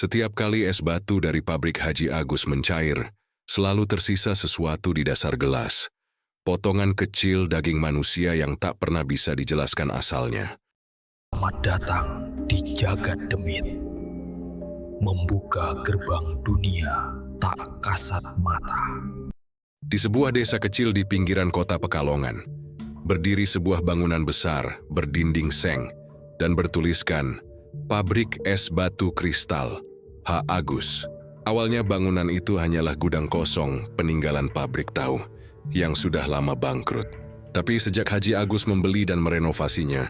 Setiap kali es batu dari pabrik Haji Agus mencair, selalu tersisa sesuatu di dasar gelas. Potongan kecil daging manusia yang tak pernah bisa dijelaskan asalnya. Selamat datang di Jagat Demit, membuka gerbang dunia tak kasat mata. Di sebuah desa kecil di pinggiran kota Pekalongan, berdiri sebuah bangunan besar berdinding seng dan bertuliskan Pabrik Es Batu Kristal, H. Agus. Awalnya bangunan itu hanyalah gudang kosong peninggalan pabrik tahu yang sudah lama bangkrut. Tapi sejak Haji Agus membeli dan merenovasinya,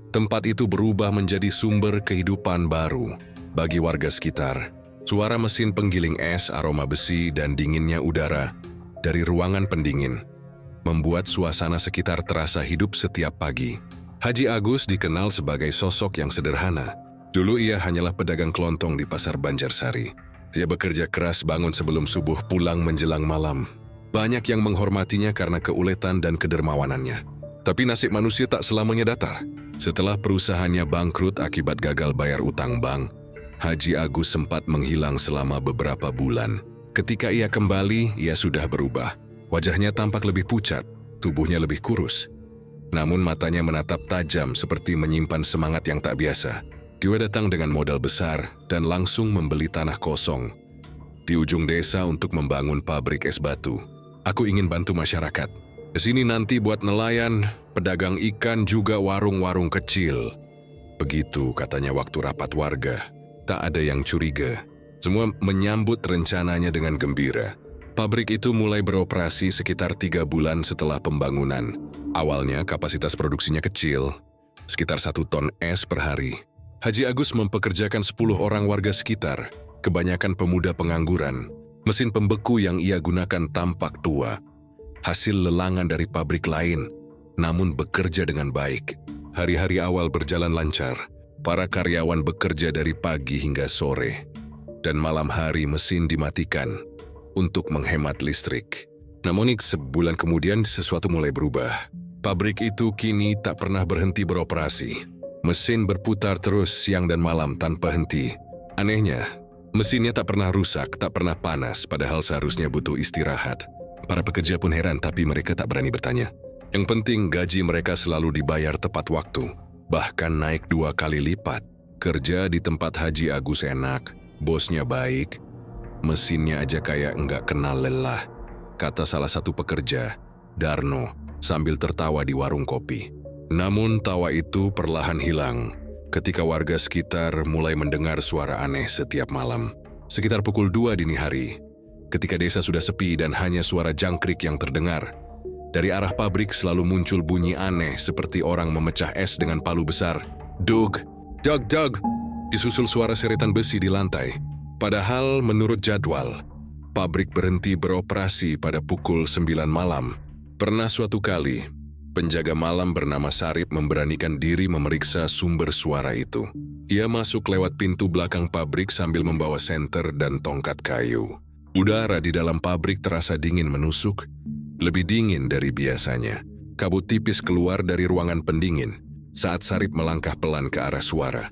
tempat itu berubah menjadi sumber kehidupan baru bagi warga sekitar. Suara mesin penggiling es, aroma besi, dan dinginnya udara dari ruangan pendingin membuat suasana sekitar terasa hidup setiap pagi. Haji Agus dikenal sebagai sosok yang sederhana. Dulu ia hanyalah pedagang kelontong di pasar Banjarsari. Ia bekerja keras bangun sebelum subuh, pulang menjelang malam. Banyak yang menghormatinya karena keuletan dan kedermawanannya. Tapi nasib manusia tak selamanya datar. Setelah perusahaannya bangkrut akibat gagal bayar utang bank, Haji Agus sempat menghilang selama beberapa bulan. Ketika ia kembali, ia sudah berubah. Wajahnya tampak lebih pucat, tubuhnya lebih kurus. Namun matanya menatap tajam seperti menyimpan semangat yang tak biasa. Dia datang dengan modal besar dan langsung membeli tanah kosong di ujung desa untuk membangun pabrik es batu. Aku ingin bantu masyarakat. Di sini nanti buat nelayan, pedagang ikan, juga warung-warung kecil. Begitu katanya waktu rapat warga. Tak ada yang curiga. Semua menyambut rencananya dengan gembira. Pabrik itu mulai beroperasi sekitar 3 bulan setelah pembangunan. Awalnya kapasitas produksinya kecil, sekitar 1 ton es per hari. Haji Agus mempekerjakan 10 orang warga sekitar, kebanyakan pemuda pengangguran. Mesin pembeku yang ia gunakan tampak tua, hasil lelangan dari pabrik lain, namun bekerja dengan baik. Hari-hari awal berjalan lancar. Para karyawan bekerja dari pagi hingga sore, dan malam hari mesin dimatikan untuk menghemat listrik. Namun sebulan kemudian sesuatu mulai berubah. Pabrik itu kini tak pernah berhenti beroperasi. Mesin berputar terus siang dan malam tanpa henti. Anehnya, mesinnya tak pernah rusak, tak pernah panas, padahal seharusnya butuh istirahat. Para pekerja pun heran, tapi mereka tak berani bertanya. Yang penting gaji mereka selalu dibayar tepat waktu, bahkan naik 2 kali lipat. Kerja di tempat Haji Agus enak, bosnya baik, mesinnya aja kayak enggak kenal lelah, kata salah satu pekerja, Darno, sambil tertawa di warung kopi. Namun tawa itu perlahan hilang ketika warga sekitar mulai mendengar suara aneh setiap malam. Sekitar pukul 2 dini hari, ketika desa sudah sepi dan hanya suara jangkrik yang terdengar, dari arah pabrik selalu muncul bunyi aneh seperti orang memecah es dengan palu besar. Dug, dug, dug, disusul suara seretan besi di lantai. Padahal menurut jadwal, pabrik berhenti beroperasi pada pukul 9 malam. Pernah suatu kali, penjaga malam bernama Sarip memberanikan diri memeriksa sumber suara itu. Ia masuk lewat pintu belakang pabrik sambil membawa senter dan tongkat kayu. Udara di dalam pabrik terasa dingin menusuk, lebih dingin dari biasanya. Kabut tipis keluar dari ruangan pendingin saat Sarip melangkah pelan ke arah suara.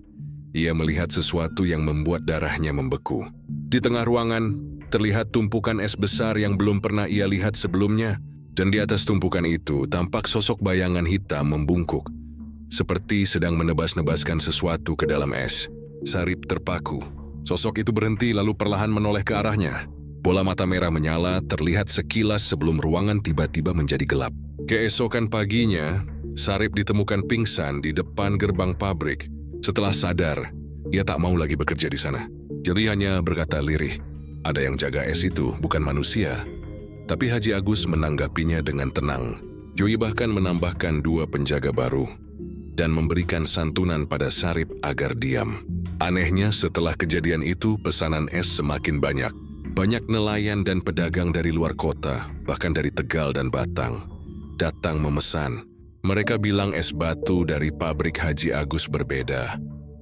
Ia melihat sesuatu yang membuat darahnya membeku. Di tengah ruangan, terlihat tumpukan es besar yang belum pernah ia lihat sebelumnya. Dan di atas tumpukan itu tampak sosok bayangan hitam membungkuk, seperti sedang menebas-nebaskan sesuatu ke dalam es. Sarip terpaku. Sosok itu berhenti lalu perlahan menoleh ke arahnya. Bola mata merah menyala terlihat sekilas sebelum ruangan tiba-tiba menjadi gelap. Keesokan paginya, Sarip ditemukan pingsan di depan gerbang pabrik. Setelah sadar, ia tak mau lagi bekerja di sana. Jadi hanya berkata lirih, ada yang jaga es itu, bukan manusia. Tapi Haji Agus menanggapinya dengan tenang. Joy bahkan menambahkan 2 penjaga baru dan memberikan santunan pada Sarip agar diam. Anehnya setelah kejadian itu pesanan es semakin banyak. Banyak nelayan dan pedagang dari luar kota, bahkan dari Tegal dan Batang, datang memesan. Mereka bilang es batu dari pabrik Haji Agus berbeda.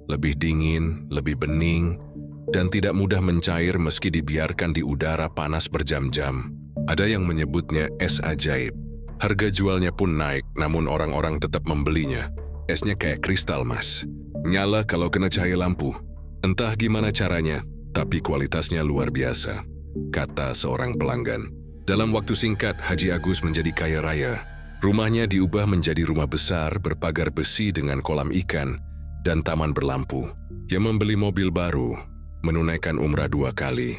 Lebih dingin, lebih bening, dan tidak mudah mencair meski dibiarkan di udara panas berjam-jam. Ada yang menyebutnya es ajaib. Harga jualnya pun naik, namun orang-orang tetap membelinya. Esnya kayak kristal, Mas. Nyala kalau kena cahaya lampu. Entah gimana caranya, tapi kualitasnya luar biasa, kata seorang pelanggan. Dalam waktu singkat, Haji Agus menjadi kaya raya. Rumahnya diubah menjadi rumah besar berpagar besi dengan kolam ikan dan taman berlampu. Ia membeli mobil baru, menunaikan umrah 2 kali,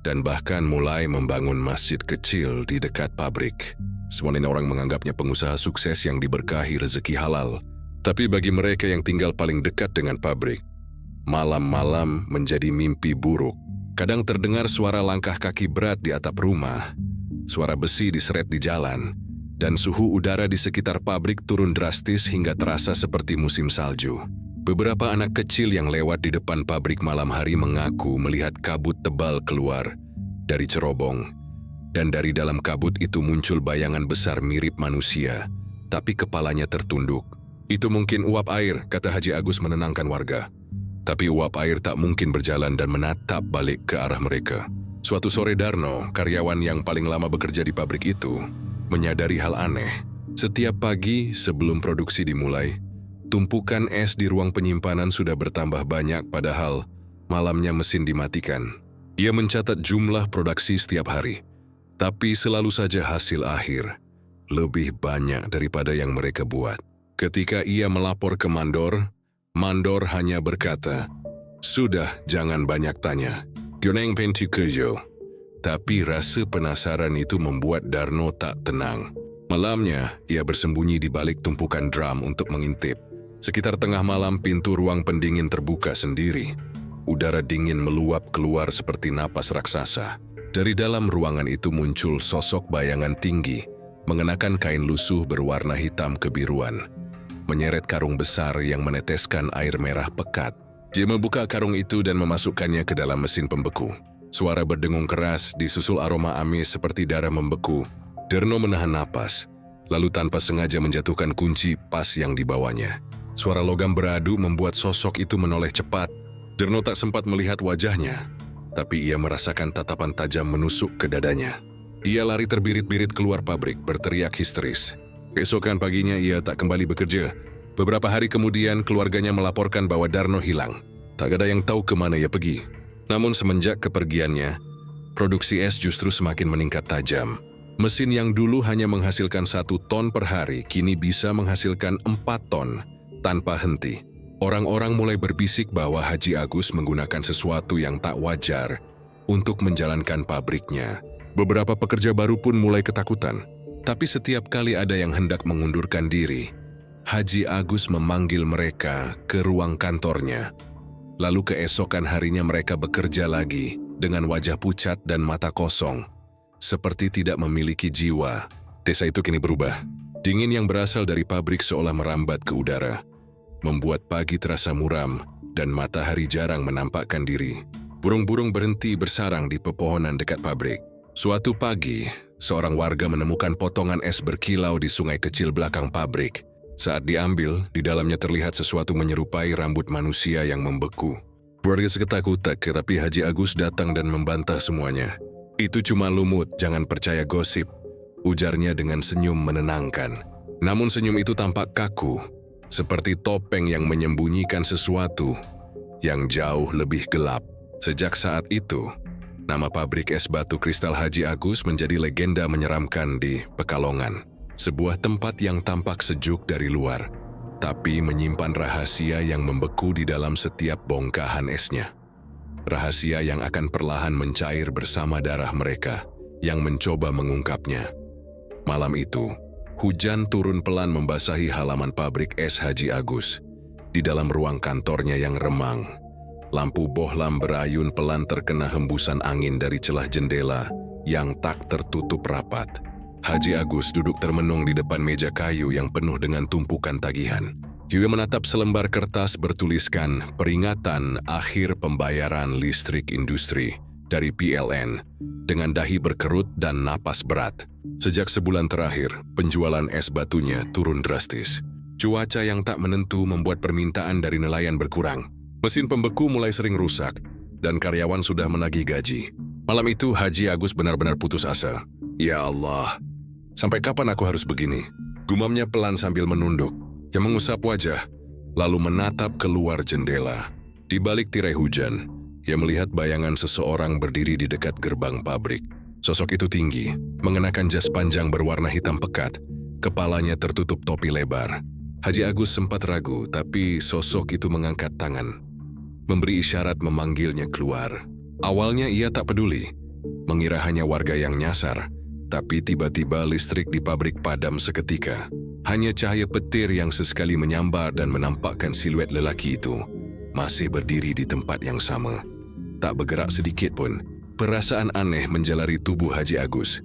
dan bahkan mulai membangun masjid kecil di dekat pabrik. Semua ini orang menganggapnya pengusaha sukses yang diberkahi rezeki halal. Tapi bagi mereka yang tinggal paling dekat dengan pabrik, malam-malam menjadi mimpi buruk. Kadang terdengar suara langkah kaki berat di atap rumah, suara besi diseret di jalan, dan suhu udara di sekitar pabrik turun drastis hingga terasa seperti musim salju. Beberapa anak kecil yang lewat di depan pabrik malam hari mengaku melihat kabut tebal keluar dari cerobong, dan dari dalam kabut itu muncul bayangan besar mirip manusia, tapi kepalanya tertunduk. Itu mungkin uap air, kata Haji Agus menenangkan warga. Tapi uap air tak mungkin berjalan dan menatap balik ke arah mereka. Suatu sore Darno, karyawan yang paling lama bekerja di pabrik itu, menyadari hal aneh. Setiap pagi sebelum produksi dimulai, tumpukan es di ruang penyimpanan sudah bertambah banyak padahal malamnya mesin dimatikan. Ia mencatat jumlah produksi setiap hari, tapi selalu saja hasil akhir lebih banyak daripada yang mereka buat. Ketika ia melapor ke Mandor hanya berkata, "Sudah, jangan banyak tanya. Gyoneng pentu kerja." Tapi rasa penasaran itu membuat Darno tak tenang. Malamnya, ia bersembunyi di balik tumpukan drum untuk mengintip. Sekitar tengah malam, pintu ruang pendingin terbuka sendiri. Udara dingin meluap keluar seperti napas raksasa. Dari dalam ruangan itu muncul sosok bayangan tinggi, mengenakan kain lusuh berwarna hitam kebiruan, menyeret karung besar yang meneteskan air merah pekat. Dia membuka karung itu dan memasukkannya ke dalam mesin pembeku. Suara berdengung keras disusul aroma amis seperti darah membeku. Darno menahan napas, lalu tanpa sengaja menjatuhkan kunci pas yang dibawanya. Suara logam beradu membuat sosok itu menoleh cepat. Darno tak sempat melihat wajahnya, tapi ia merasakan tatapan tajam menusuk ke dadanya. Ia lari terbirit-birit keluar pabrik, berteriak histeris. Keesokan paginya ia tak kembali bekerja. Beberapa hari kemudian keluarganya melaporkan bahwa Darno hilang. Tak ada yang tahu kemana ia pergi. Namun semenjak kepergiannya, produksi es justru semakin meningkat tajam. Mesin yang dulu hanya menghasilkan 1 ton per hari, kini bisa menghasilkan 4 ton tanpa henti. Orang-orang mulai berbisik bahwa Haji Agus menggunakan sesuatu yang tak wajar untuk menjalankan pabriknya. Beberapa pekerja baru pun mulai ketakutan. Tapi setiap kali ada yang hendak mengundurkan diri, Haji Agus memanggil mereka ke ruang kantornya. Lalu keesokan harinya mereka bekerja lagi dengan wajah pucat dan mata kosong, seperti tidak memiliki jiwa. Desa itu kini berubah. Dingin yang berasal dari pabrik seolah merambat ke udara, membuat pagi terasa muram dan matahari jarang menampakkan diri. Burung-burung berhenti bersarang di pepohonan dekat pabrik. Suatu pagi, seorang warga menemukan potongan es berkilau di sungai kecil belakang pabrik. Saat diambil, di dalamnya terlihat sesuatu menyerupai rambut manusia yang membeku. Warga seketak-kutak, tetapi Haji Agus datang dan membantah semuanya. "Itu cuma lumut, jangan percaya gosip," ujarnya dengan senyum menenangkan. Namun senyum itu tampak kaku, seperti topeng yang menyembunyikan sesuatu yang jauh lebih gelap. Sejak saat itu, nama pabrik es batu kristal Haji Agus menjadi legenda menyeramkan di Pekalongan. Sebuah tempat yang tampak sejuk dari luar, tapi menyimpan rahasia yang membeku di dalam setiap bongkahan esnya. Rahasia yang akan perlahan mencair bersama darah mereka yang mencoba mengungkapnya. Malam itu, hujan turun pelan membasahi halaman pabrik es Haji Agus. Di dalam ruang kantornya yang remang, lampu bohlam berayun pelan terkena hembusan angin dari celah jendela yang tak tertutup rapat. Haji Agus duduk termenung di depan meja kayu yang penuh dengan tumpukan tagihan. Dia menatap selembar kertas bertuliskan peringatan akhir pembayaran listrik industri dari PLN dengan dahi berkerut dan napas berat. Sejak sebulan terakhir, penjualan es batunya turun drastis. Cuaca yang tak menentu membuat permintaan dari nelayan berkurang. Mesin pembeku mulai sering rusak, dan karyawan sudah menagih gaji. Malam itu Haji Agus benar-benar putus asa. "Ya Allah, sampai kapan aku harus begini?" Gumamnya pelan sambil menunduk. Dia mengusap wajah, lalu menatap keluar jendela. Di balik tirai hujan, ia melihat bayangan seseorang berdiri di dekat gerbang pabrik. Sosok itu tinggi, mengenakan jas panjang berwarna hitam pekat, kepalanya tertutup topi lebar. Haji Agus sempat ragu, tapi sosok itu mengangkat tangan, memberi isyarat memanggilnya keluar. Awalnya ia tak peduli, mengira hanya warga yang nyasar, tapi tiba-tiba listrik di pabrik padam seketika. Hanya cahaya petir yang sesekali menyambar dan menampakkan siluet lelaki itu, masih berdiri di tempat yang sama. Tak bergerak sedikit pun. Perasaan aneh menjalari tubuh Haji Agus.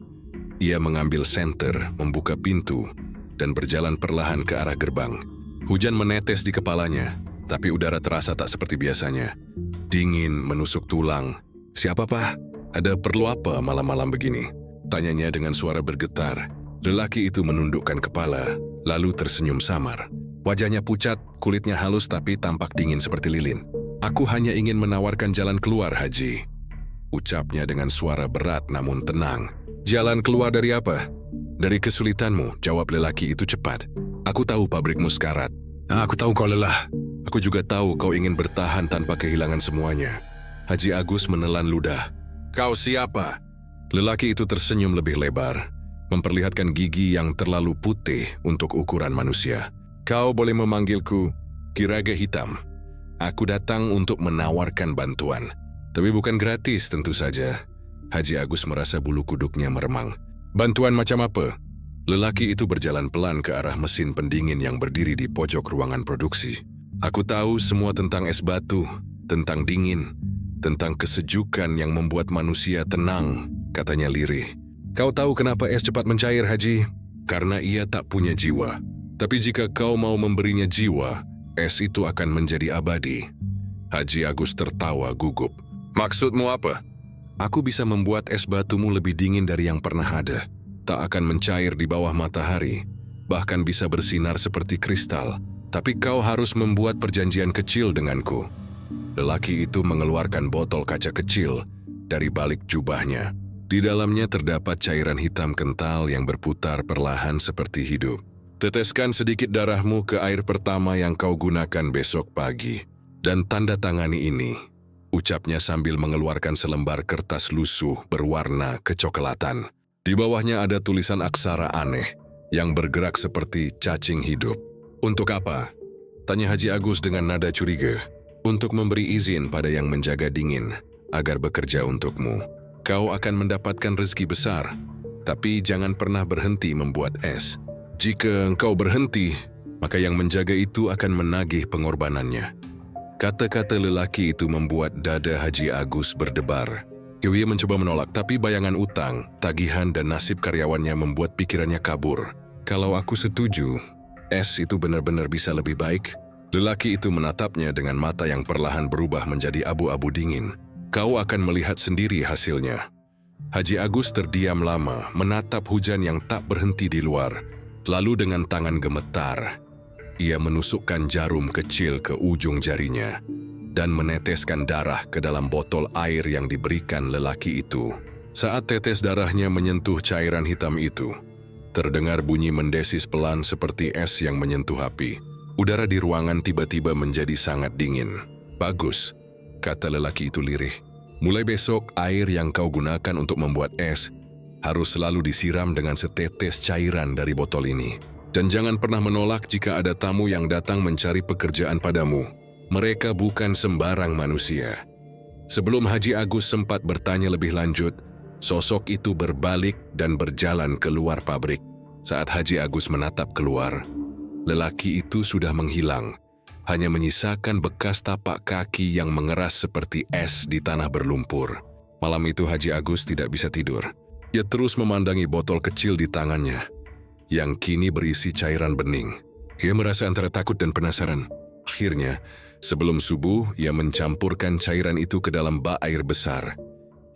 Ia mengambil senter, membuka pintu, dan berjalan perlahan ke arah gerbang. Hujan menetes di kepalanya, tapi udara terasa tak seperti biasanya. Dingin, menusuk tulang. "Siapa, Pak? Ada perlu apa malam-malam begini?" tanyanya dengan suara bergetar. Lelaki itu menundukkan kepala, lalu tersenyum samar. Wajahnya pucat, kulitnya halus tapi tampak dingin seperti lilin. "Aku hanya ingin menawarkan jalan keluar, Haji," ucapnya dengan suara berat namun tenang. "Jalan keluar dari apa?" "Dari kesulitanmu," jawab lelaki itu cepat. "Aku tahu pabrikmu sekarat. Aku tahu kau lelah. Aku juga tahu kau ingin bertahan tanpa kehilangan semuanya." Haji Agus menelan ludah. "Kau siapa?" Lelaki itu tersenyum lebih lebar, memperlihatkan gigi yang terlalu putih untuk ukuran manusia. "Kau boleh memanggilku Kiraga Hitam. Aku datang untuk menawarkan bantuan. Tapi bukan gratis tentu saja." Haji Agus merasa bulu kuduknya meremang. "Bantuan macam apa?" Lelaki itu berjalan pelan ke arah mesin pendingin yang berdiri di pojok ruangan produksi. "Aku tahu semua tentang es batu, tentang dingin, tentang kesejukan yang membuat manusia tenang," katanya lirih. "Kau tahu kenapa es cepat mencair, Haji? Karena ia tak punya jiwa. Tapi jika kau mau memberinya jiwa, es itu akan menjadi abadi." Haji Agus tertawa gugup. "Maksudmu apa?" "Aku bisa membuat es batumu lebih dingin dari yang pernah ada. Tak akan mencair di bawah matahari, bahkan bisa bersinar seperti kristal. Tapi kau harus membuat perjanjian kecil denganku." Lelaki itu mengeluarkan botol kaca kecil dari balik jubahnya. Di dalamnya terdapat cairan hitam kental yang berputar perlahan seperti hidup. "Teteskan sedikit darahmu ke air pertama yang kau gunakan besok pagi. Dan tanda tangani ini," ucapnya sambil mengeluarkan selembar kertas lusuh berwarna kecoklatan. Di bawahnya ada tulisan aksara aneh yang bergerak seperti cacing hidup. "Untuk apa?" tanya Haji Agus dengan nada curiga. "Untuk memberi izin pada yang menjaga dingin agar bekerja untukmu. Kau akan mendapatkan rezeki besar, tapi jangan pernah berhenti membuat es. Jika engkau berhenti, maka yang menjaga itu akan menagih pengorbanannya." Kata-kata lelaki itu membuat dada Haji Agus berdebar. Ia mencoba menolak, tapi bayangan utang, tagihan dan nasib karyawannya membuat pikirannya kabur. "Kalau aku setuju, es itu benar-benar bisa lebih baik." Lelaki itu menatapnya dengan mata yang perlahan berubah menjadi abu-abu dingin. "Kau akan melihat sendiri hasilnya." Haji Agus terdiam lama, menatap hujan yang tak berhenti di luar. Lalu dengan tangan gemetar, ia menusukkan jarum kecil ke ujung jarinya dan meneteskan darah ke dalam botol air yang diberikan lelaki itu. Saat tetes darahnya menyentuh cairan hitam itu, terdengar bunyi mendesis pelan seperti es yang menyentuh api. Udara di ruangan tiba-tiba menjadi sangat dingin. "Bagus," kata lelaki itu lirih. "Mulai besok, air yang kau gunakan untuk membuat es harus selalu disiram dengan setetes cairan dari botol ini. Dan jangan pernah menolak jika ada tamu yang datang mencari pekerjaan padamu. Mereka bukan sembarang manusia." Sebelum Haji Agus sempat bertanya lebih lanjut, sosok itu berbalik dan berjalan keluar pabrik. Saat Haji Agus menatap keluar, lelaki itu sudah menghilang, hanya menyisakan bekas tapak kaki yang mengeras seperti es di tanah berlumpur. Malam itu Haji Agus tidak bisa tidur. Ia terus memandangi botol kecil di tangannya, yang kini berisi cairan bening. Ia merasa antara takut dan penasaran. Akhirnya, sebelum subuh, ia mencampurkan cairan itu ke dalam bak air besar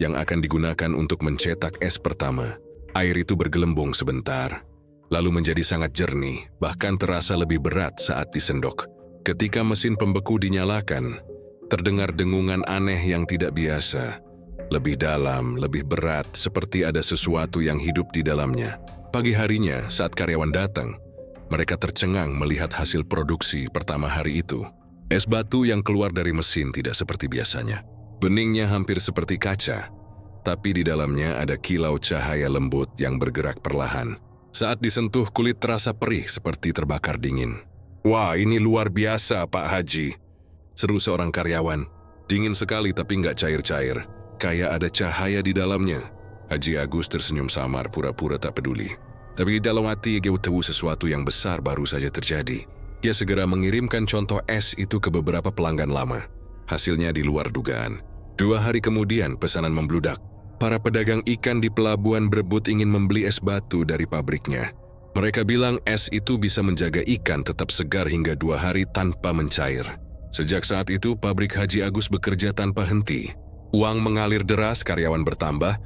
yang akan digunakan untuk mencetak es pertama. Air itu bergelembung sebentar, lalu menjadi sangat jernih, bahkan terasa lebih berat saat disendok. Ketika mesin pembeku dinyalakan, terdengar dengungan aneh yang tidak biasa. Lebih dalam, lebih berat, seperti ada sesuatu yang hidup di dalamnya. Pagi harinya, saat karyawan datang, mereka tercengang melihat hasil produksi pertama hari itu. Es batu yang keluar dari mesin tidak seperti biasanya. Beningnya hampir seperti kaca, tapi di dalamnya ada kilau cahaya lembut yang bergerak perlahan. Saat disentuh, kulit terasa perih seperti terbakar dingin. "Wah, ini luar biasa, Pak Haji," seru seorang karyawan. "Dingin sekali tapi nggak cair-cair, kayak ada cahaya di dalamnya." Haji Agus tersenyum samar, pura-pura tak peduli. Tapi di dalam hati dia tahu sesuatu yang besar baru saja terjadi. Dia segera mengirimkan contoh es itu ke beberapa pelanggan lama. Hasilnya di luar dugaan. 2 hari kemudian pesanan membludak. Para pedagang ikan di pelabuhan berebut ingin membeli es batu dari pabriknya. Mereka bilang es itu bisa menjaga ikan tetap segar hingga 2 hari tanpa mencair. Sejak saat itu pabrik Haji Agus bekerja tanpa henti. Uang mengalir deras, karyawan bertambah,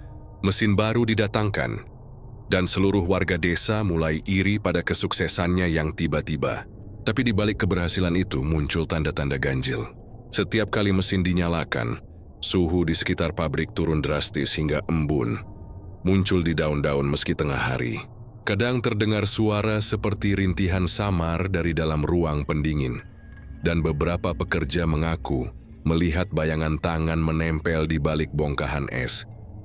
mesin baru didatangkan. Dan seluruh warga desa mulai iri pada kesuksesannya yang tiba-tiba. Tapi di balik keberhasilan itu muncul tanda-tanda ganjil. Setiap kali mesin dinyalakan, suhu di sekitar pabrik turun drastis hingga embun. Muncul di daun-daun meski tengah hari. Kadang terdengar suara seperti rintihan samar dari dalam ruang pendingin. Dan beberapa pekerja mengaku melihat bayangan tangan menempel di balik bongkahan es.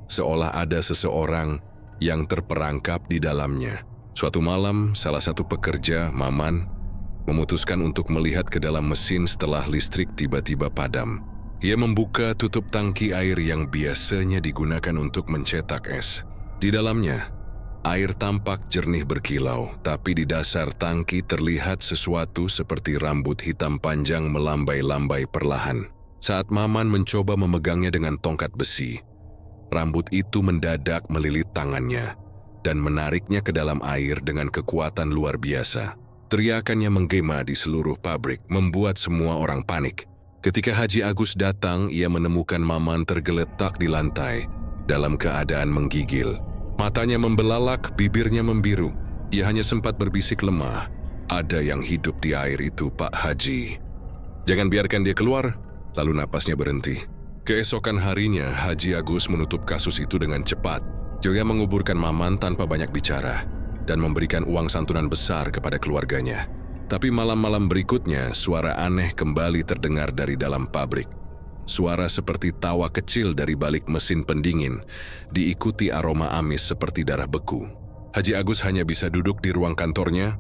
Seolah ada seseorang yang terperangkap di dalamnya. Suatu malam, salah satu pekerja, Maman, memutuskan untuk melihat ke dalam mesin setelah listrik tiba-tiba padam. Ia membuka tutup tangki air yang biasanya digunakan untuk mencetak es. Di dalamnya, air tampak jernih berkilau, tapi di dasar tangki terlihat sesuatu seperti rambut hitam panjang melambai-lambai perlahan. Saat Maman mencoba memegangnya dengan tongkat besi, rambut itu mendadak melilit tangannya dan menariknya ke dalam air dengan kekuatan luar biasa. Teriakannya menggema di seluruh pabrik, membuat semua orang panik. Ketika Haji Agus datang, ia menemukan Maman tergeletak di lantai dalam keadaan menggigil. Matanya membelalak, bibirnya membiru. Ia hanya sempat berbisik lemah, "Ada yang hidup di air itu, Pak Haji. Jangan biarkan dia keluar." Lalu napasnya berhenti. Keesokan harinya, Haji Agus menutup kasus itu dengan cepat. Dia menguburkan Maman tanpa banyak bicara dan memberikan uang santunan besar kepada keluarganya. Tapi malam-malam berikutnya, suara aneh kembali terdengar dari dalam pabrik. Suara seperti tawa kecil dari balik mesin pendingin, diikuti aroma amis seperti darah beku. Haji Agus hanya bisa duduk di ruang kantornya,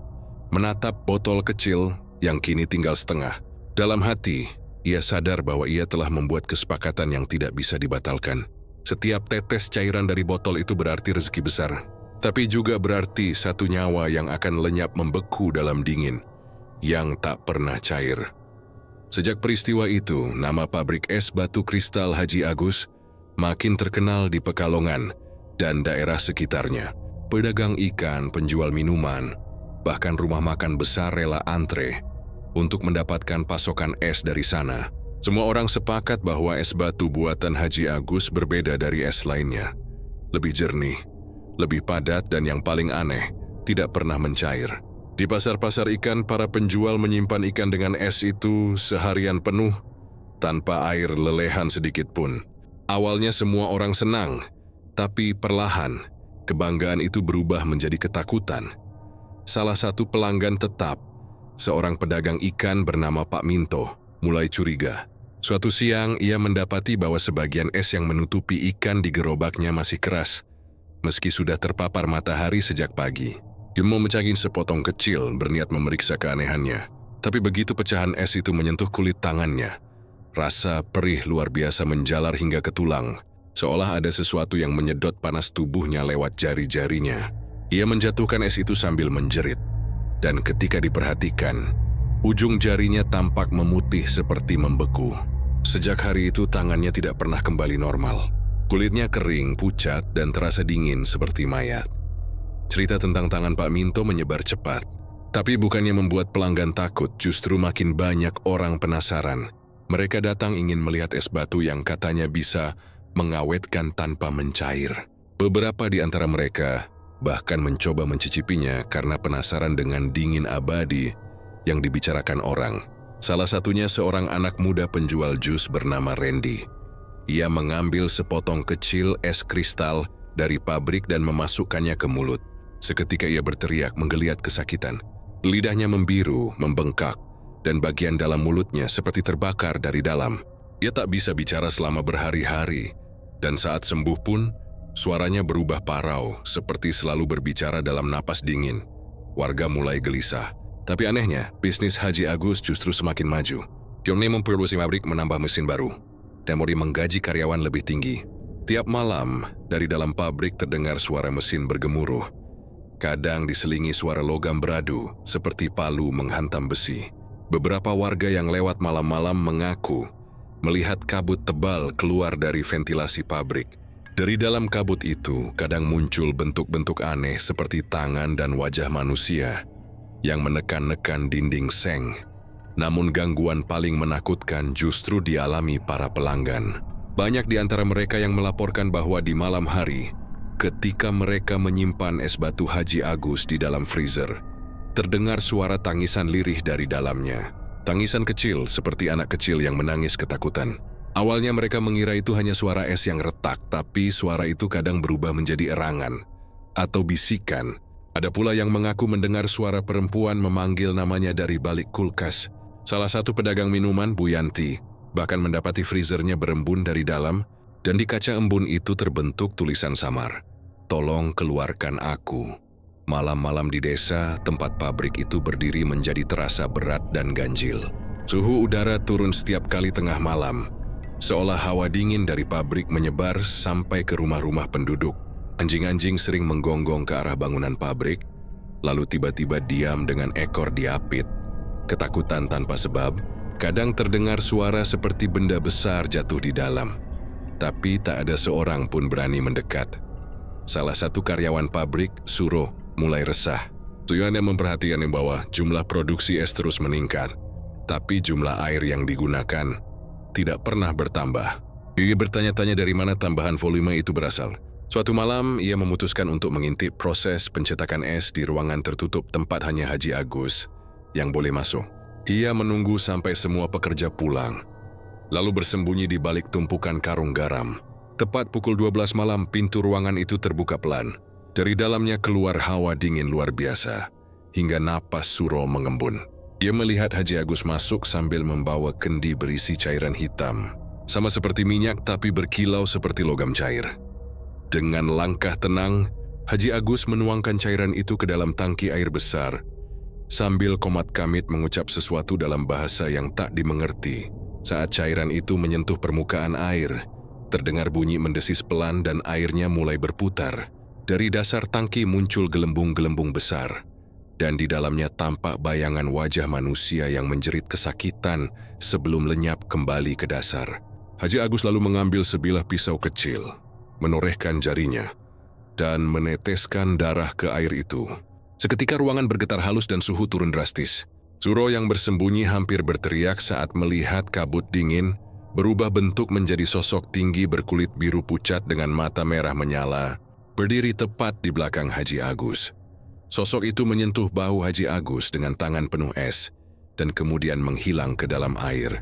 menatap botol kecil yang kini tinggal setengah. Dalam hati, ia sadar bahwa ia telah membuat kesepakatan yang tidak bisa dibatalkan. Setiap tetes cairan dari botol itu berarti rezeki besar, tapi juga berarti satu nyawa yang akan lenyap membeku dalam dingin, yang tak pernah cair. Sejak peristiwa itu, nama pabrik es batu kristal Haji Agus makin terkenal di Pekalongan dan daerah sekitarnya. Pedagang ikan, penjual minuman, bahkan rumah makan besar rela antre untuk mendapatkan pasokan es dari sana. Semua orang sepakat bahwa es batu buatan Haji Agus berbeda dari es lainnya. Lebih jernih, lebih padat, dan yang paling aneh, tidak pernah mencair. Di pasar-pasar ikan, para penjual menyimpan ikan dengan es itu seharian penuh, tanpa air lelehan sedikit pun. Awalnya semua orang senang, tapi perlahan, kebanggaan itu berubah menjadi ketakutan. Salah satu pelanggan tetap, seorang pedagang ikan bernama Pak Minto, mulai curiga. Suatu siang, ia mendapati bahwa sebagian es yang menutupi ikan di gerobaknya masih keras, meski sudah terpapar matahari sejak pagi. Dia memecahkan sepotong kecil, berniat memeriksa keanehannya. Tapi begitu pecahan es itu menyentuh kulit tangannya, rasa perih luar biasa menjalar hingga ke tulang, seolah ada sesuatu yang menyedot panas tubuhnya lewat jari-jarinya. Ia menjatuhkan es itu sambil menjerit. Dan ketika diperhatikan, ujung jarinya tampak memutih seperti membeku. Sejak hari itu tangannya tidak pernah kembali normal. Kulitnya kering, pucat, dan terasa dingin seperti mayat. Cerita tentang tangan Pak Minto menyebar cepat. Tapi bukannya membuat pelanggan takut, justru makin banyak orang penasaran. Mereka datang ingin melihat es batu yang katanya bisa mengawetkan tanpa mencair. Beberapa di antara mereka bahkan mencoba mencicipinya karena penasaran dengan dingin abadi yang dibicarakan orang. Salah satunya seorang anak muda penjual jus bernama Randy. Ia mengambil sepotong kecil es kristal dari pabrik dan memasukkannya ke mulut. Seketika ia berteriak menggeliat kesakitan. Lidahnya membiru, membengkak, dan bagian dalam mulutnya seperti terbakar dari dalam. Ia tak bisa bicara selama berhari-hari, dan saat sembuh pun, suaranya berubah parau seperti selalu berbicara dalam napas dingin. Warga mulai gelisah. Tapi anehnya, bisnis Haji Agus justru semakin maju. Johnny memproduksi pabrik menambah mesin baru, dan Mori menggaji karyawan lebih tinggi. Tiap malam, dari dalam pabrik terdengar suara mesin bergemuruh. Kadang diselingi suara logam beradu, seperti palu menghantam besi. Beberapa warga yang lewat malam-malam mengaku melihat kabut tebal keluar dari ventilasi pabrik. Dari dalam kabut itu, kadang muncul bentuk-bentuk aneh seperti tangan dan wajah manusia yang menekan-nekan dinding seng. Namun gangguan paling menakutkan justru dialami para pelanggan. Banyak di antara mereka yang melaporkan bahwa di malam hari, ketika mereka menyimpan es batu Haji Agus di dalam freezer, terdengar suara tangisan lirih dari dalamnya. Tangisan kecil seperti anak kecil yang menangis ketakutan. Awalnya mereka mengira itu hanya suara es yang retak, tapi suara itu kadang berubah menjadi erangan atau bisikan. Ada pula yang mengaku mendengar suara perempuan memanggil namanya dari balik kulkas. Salah satu pedagang minuman, Bu Yanti, bahkan mendapati freezernya berembun dari dalam, dan di kaca embun itu terbentuk tulisan samar, "Tolong keluarkan aku." Malam-malam di desa, tempat pabrik itu berdiri menjadi terasa berat dan ganjil. Suhu udara turun setiap kali tengah malam, seolah hawa dingin dari pabrik menyebar sampai ke rumah-rumah penduduk. Anjing-anjing sering menggonggong ke arah bangunan pabrik, lalu tiba-tiba diam dengan ekor diapit. Ketakutan tanpa sebab, kadang terdengar suara seperti benda besar jatuh di dalam. Tapi tak ada seorang pun berani mendekat. Salah satu karyawan pabrik, Suro, mulai resah. Tuyuannya memperhatikan bahwa jumlah produksi es terus meningkat, tapi jumlah air yang digunakan tidak pernah bertambah. Ia bertanya-tanya dari mana tambahan volume itu berasal. Suatu malam, ia memutuskan untuk mengintip proses pencetakan es di ruangan tertutup tempat hanya Haji Agus yang boleh masuk. Ia menunggu sampai semua pekerja pulang, lalu bersembunyi di balik tumpukan karung garam. Tepat pukul 12 malam, pintu ruangan itu terbuka pelan. Dari dalamnya keluar hawa dingin luar biasa, hingga napas Suro mengembun. Ia melihat Haji Agus masuk sambil membawa kendi berisi cairan hitam, sama seperti minyak tapi berkilau seperti logam cair. Dengan langkah tenang, Haji Agus menuangkan cairan itu ke dalam tangki air besar, sambil komat kamit mengucap sesuatu dalam bahasa yang tak dimengerti. Saat cairan itu menyentuh permukaan air, terdengar bunyi mendesis pelan dan airnya mulai berputar. Dari dasar tangki muncul gelembung-gelembung besar, dan di dalamnya tampak bayangan wajah manusia yang menjerit kesakitan sebelum lenyap kembali ke dasar. Haji Agus lalu mengambil sebilah pisau kecil, menorehkan jarinya, dan meneteskan darah ke air itu. Seketika ruangan bergetar halus dan suhu turun drastis. Suro yang bersembunyi hampir berteriak saat melihat kabut dingin berubah bentuk menjadi sosok tinggi berkulit biru pucat dengan mata merah menyala, berdiri tepat di belakang Haji Agus. Sosok itu menyentuh bahu Haji Agus dengan tangan penuh es, dan kemudian menghilang ke dalam air.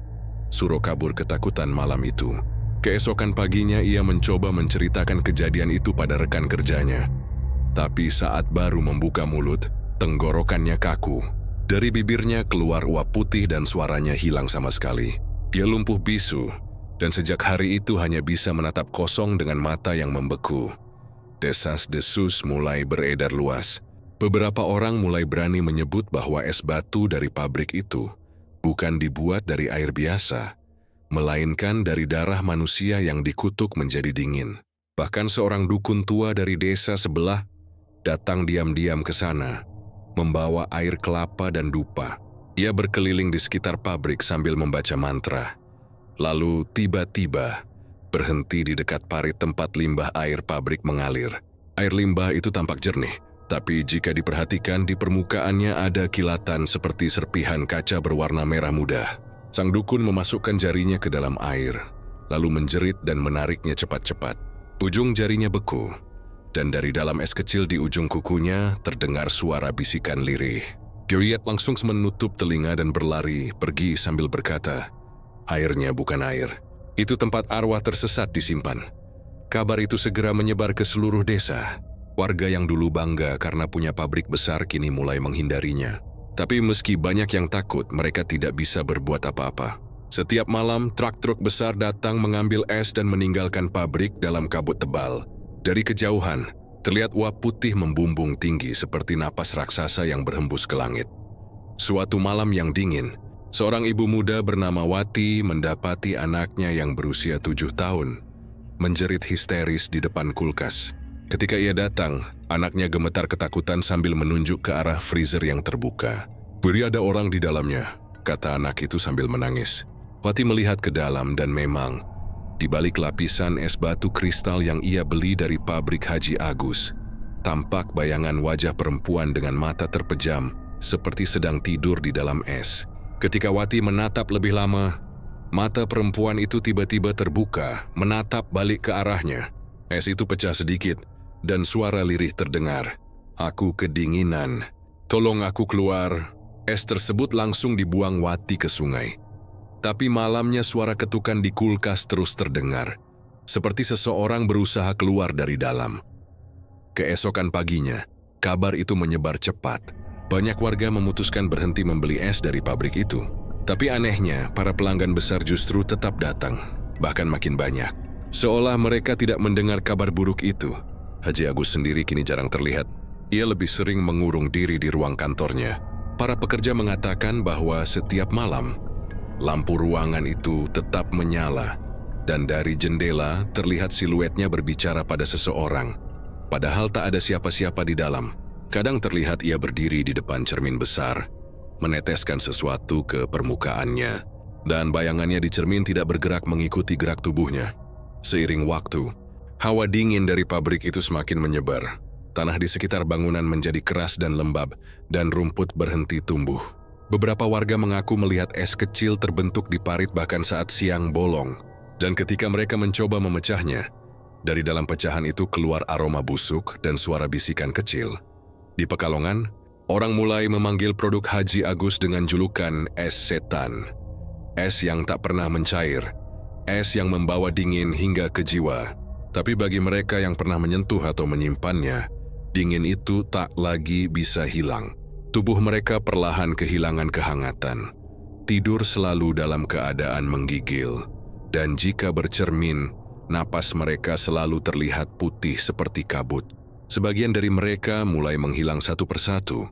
Suro kabur ketakutan malam itu. Keesokan paginya ia mencoba menceritakan kejadian itu pada rekan kerjanya. Tapi saat baru membuka mulut, tenggorokannya kaku. Dari bibirnya keluar uap putih dan suaranya hilang sama sekali. Ia lumpuh bisu, dan sejak hari itu hanya bisa menatap kosong dengan mata yang membeku. Desas-desus mulai beredar luas. Beberapa orang mulai berani menyebut bahwa es batu dari pabrik itu bukan dibuat dari air biasa, melainkan dari darah manusia yang dikutuk menjadi dingin. Bahkan seorang dukun tua dari desa sebelah datang diam-diam ke sana, membawa air kelapa dan dupa. Ia berkeliling di sekitar pabrik sambil membaca mantra. Lalu tiba-tiba berhenti di dekat parit tempat limbah air pabrik mengalir. Air limbah itu tampak jernih, tapi jika diperhatikan di permukaannya ada kilatan seperti serpihan kaca berwarna merah muda. Sang dukun memasukkan jarinya ke dalam air, lalu menjerit dan menariknya cepat-cepat. Ujung jarinya beku, dan dari dalam es kecil di ujung kukunya terdengar suara bisikan lirih. Gyoyet langsung menutup telinga dan berlari pergi sambil berkata, "Airnya bukan air. Itu tempat arwah tersesat disimpan." Kabar itu segera menyebar ke seluruh desa. Warga yang dulu bangga karena punya pabrik besar kini mulai menghindarinya. Tapi meski banyak yang takut, mereka tidak bisa berbuat apa-apa. Setiap malam, truk-truk besar datang mengambil es dan meninggalkan pabrik dalam kabut tebal. Dari kejauhan, terlihat uap putih membumbung tinggi seperti napas raksasa yang berhembus ke langit. Suatu malam yang dingin, seorang ibu muda bernama Wati mendapati anaknya yang berusia 7 tahun menjerit histeris di depan kulkas. Ketika ia datang, anaknya gemetar ketakutan sambil menunjuk ke arah freezer yang terbuka. "Beri ada orang di dalamnya," kata anak itu sambil menangis. Wati melihat ke dalam dan memang, di balik lapisan es batu kristal yang ia beli dari pabrik Haji Agus, tampak bayangan wajah perempuan dengan mata terpejam seperti sedang tidur di dalam es. Ketika Wati menatap lebih lama, mata perempuan itu tiba-tiba terbuka, menatap balik ke arahnya. Es itu pecah sedikit, dan suara lirih terdengar. "Aku kedinginan. Tolong aku keluar." Es tersebut langsung dibuang Wati ke sungai. Tapi malamnya suara ketukan di kulkas terus terdengar, seperti seseorang berusaha keluar dari dalam. Keesokan paginya, kabar itu menyebar cepat. Banyak warga memutuskan berhenti membeli es dari pabrik itu. Tapi anehnya, para pelanggan besar justru tetap datang, bahkan makin banyak. Seolah mereka tidak mendengar kabar buruk itu. Haji Agus sendiri kini jarang terlihat. Ia lebih sering mengurung diri di ruang kantornya. Para pekerja mengatakan bahwa setiap malam, lampu ruangan itu tetap menyala, dan dari jendela terlihat siluetnya berbicara pada seseorang. Padahal tak ada siapa-siapa di dalam. Kadang terlihat ia berdiri di depan cermin besar, meneteskan sesuatu ke permukaannya, dan bayangannya di cermin tidak bergerak mengikuti gerak tubuhnya. Seiring waktu, hawa dingin dari pabrik itu semakin menyebar. Tanah di sekitar bangunan menjadi keras dan lembab, dan rumput berhenti tumbuh. Beberapa warga mengaku melihat es kecil terbentuk di parit bahkan saat siang bolong. Dan ketika mereka mencoba memecahnya, dari dalam pecahan itu keluar aroma busuk dan suara bisikan kecil. Di Pekalongan, orang mulai memanggil produk Haji Agus dengan julukan es setan. Es yang tak pernah mencair, es yang membawa dingin hingga ke jiwa. Tapi bagi mereka yang pernah menyentuh atau menyimpannya, dingin itu tak lagi bisa hilang. Tubuh mereka perlahan kehilangan kehangatan. Tidur selalu dalam keadaan menggigil. Dan jika bercermin, napas mereka selalu terlihat putih seperti kabut. Sebagian dari mereka mulai menghilang satu persatu.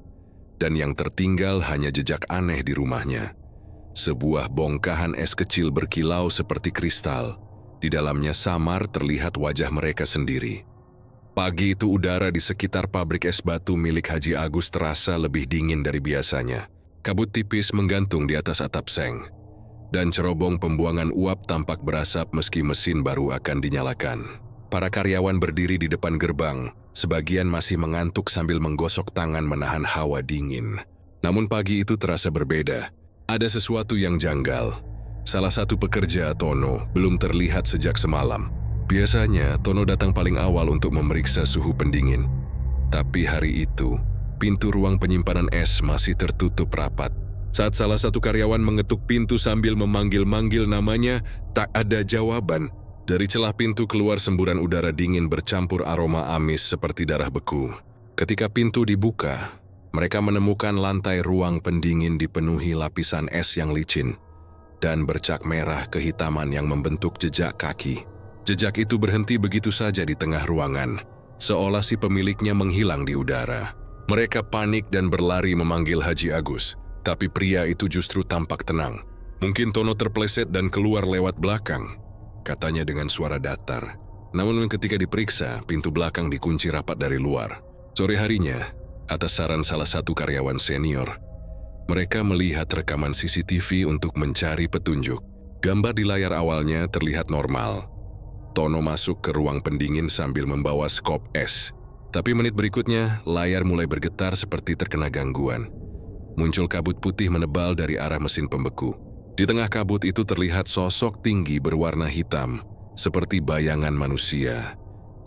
Dan yang tertinggal hanya jejak aneh di rumahnya. Sebuah bongkahan es kecil berkilau seperti kristal. Di dalamnya samar terlihat wajah mereka sendiri. Pagi itu udara di sekitar pabrik es batu milik Haji Agus terasa lebih dingin dari biasanya. Kabut tipis menggantung di atas atap seng. Dan cerobong pembuangan uap tampak berasap meski mesin baru akan dinyalakan. Para karyawan berdiri di depan gerbang, sebagian masih mengantuk sambil menggosok tangan menahan hawa dingin. Namun pagi itu terasa berbeda. Ada sesuatu yang janggal. Salah satu pekerja, Tono, belum terlihat sejak semalam. Biasanya, Tono datang paling awal untuk memeriksa suhu pendingin. Tapi hari itu, pintu ruang penyimpanan es masih tertutup rapat. Saat salah satu karyawan mengetuk pintu sambil memanggil-manggil namanya, tak ada jawaban. Dari celah pintu keluar semburan udara dingin bercampur aroma amis seperti darah beku. Ketika pintu dibuka, mereka menemukan lantai ruang pendingin dipenuhi lapisan es yang licin dan bercak merah kehitaman yang membentuk jejak kaki. Jejak itu berhenti begitu saja di tengah ruangan, seolah si pemiliknya menghilang di udara. Mereka panik dan berlari memanggil Haji Agus, tapi pria itu justru tampak tenang. "Mungkin Tono terpeleset dan keluar lewat belakang," katanya dengan suara datar. Namun ketika diperiksa, pintu belakang dikunci rapat dari luar. Sore harinya, atas saran salah satu karyawan senior, mereka melihat rekaman CCTV untuk mencari petunjuk. Gambar di layar awalnya terlihat normal. Tono masuk ke ruang pendingin sambil membawa skop es. Tapi menit berikutnya, layar mulai bergetar seperti terkena gangguan. Muncul kabut putih menebal dari arah mesin pembeku. Di tengah kabut itu terlihat sosok tinggi berwarna hitam, seperti bayangan manusia,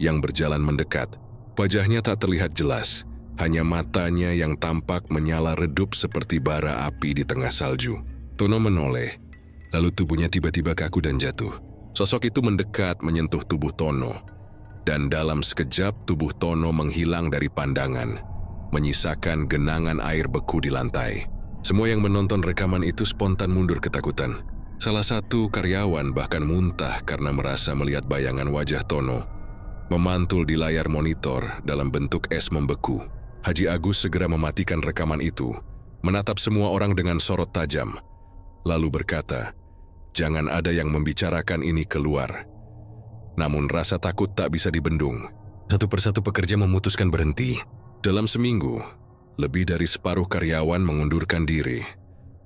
yang berjalan mendekat. Wajahnya tak terlihat jelas, hanya matanya yang tampak menyala redup seperti bara api di tengah salju. Tono menoleh, lalu tubuhnya tiba-tiba kaku dan jatuh. Sosok itu mendekat menyentuh tubuh Tono, dan dalam sekejap tubuh Tono menghilang dari pandangan, menyisakan genangan air beku di lantai. Semua yang menonton rekaman itu spontan mundur ketakutan. Salah satu karyawan bahkan muntah karena merasa melihat bayangan wajah Tono memantul di layar monitor dalam bentuk es membeku. Haji Agus segera mematikan rekaman itu, menatap semua orang dengan sorot tajam, lalu berkata, "Jangan ada yang membicarakan ini keluar." Namun rasa takut tak bisa dibendung. Satu persatu pekerja memutuskan berhenti. Dalam seminggu, lebih dari separuh karyawan mengundurkan diri,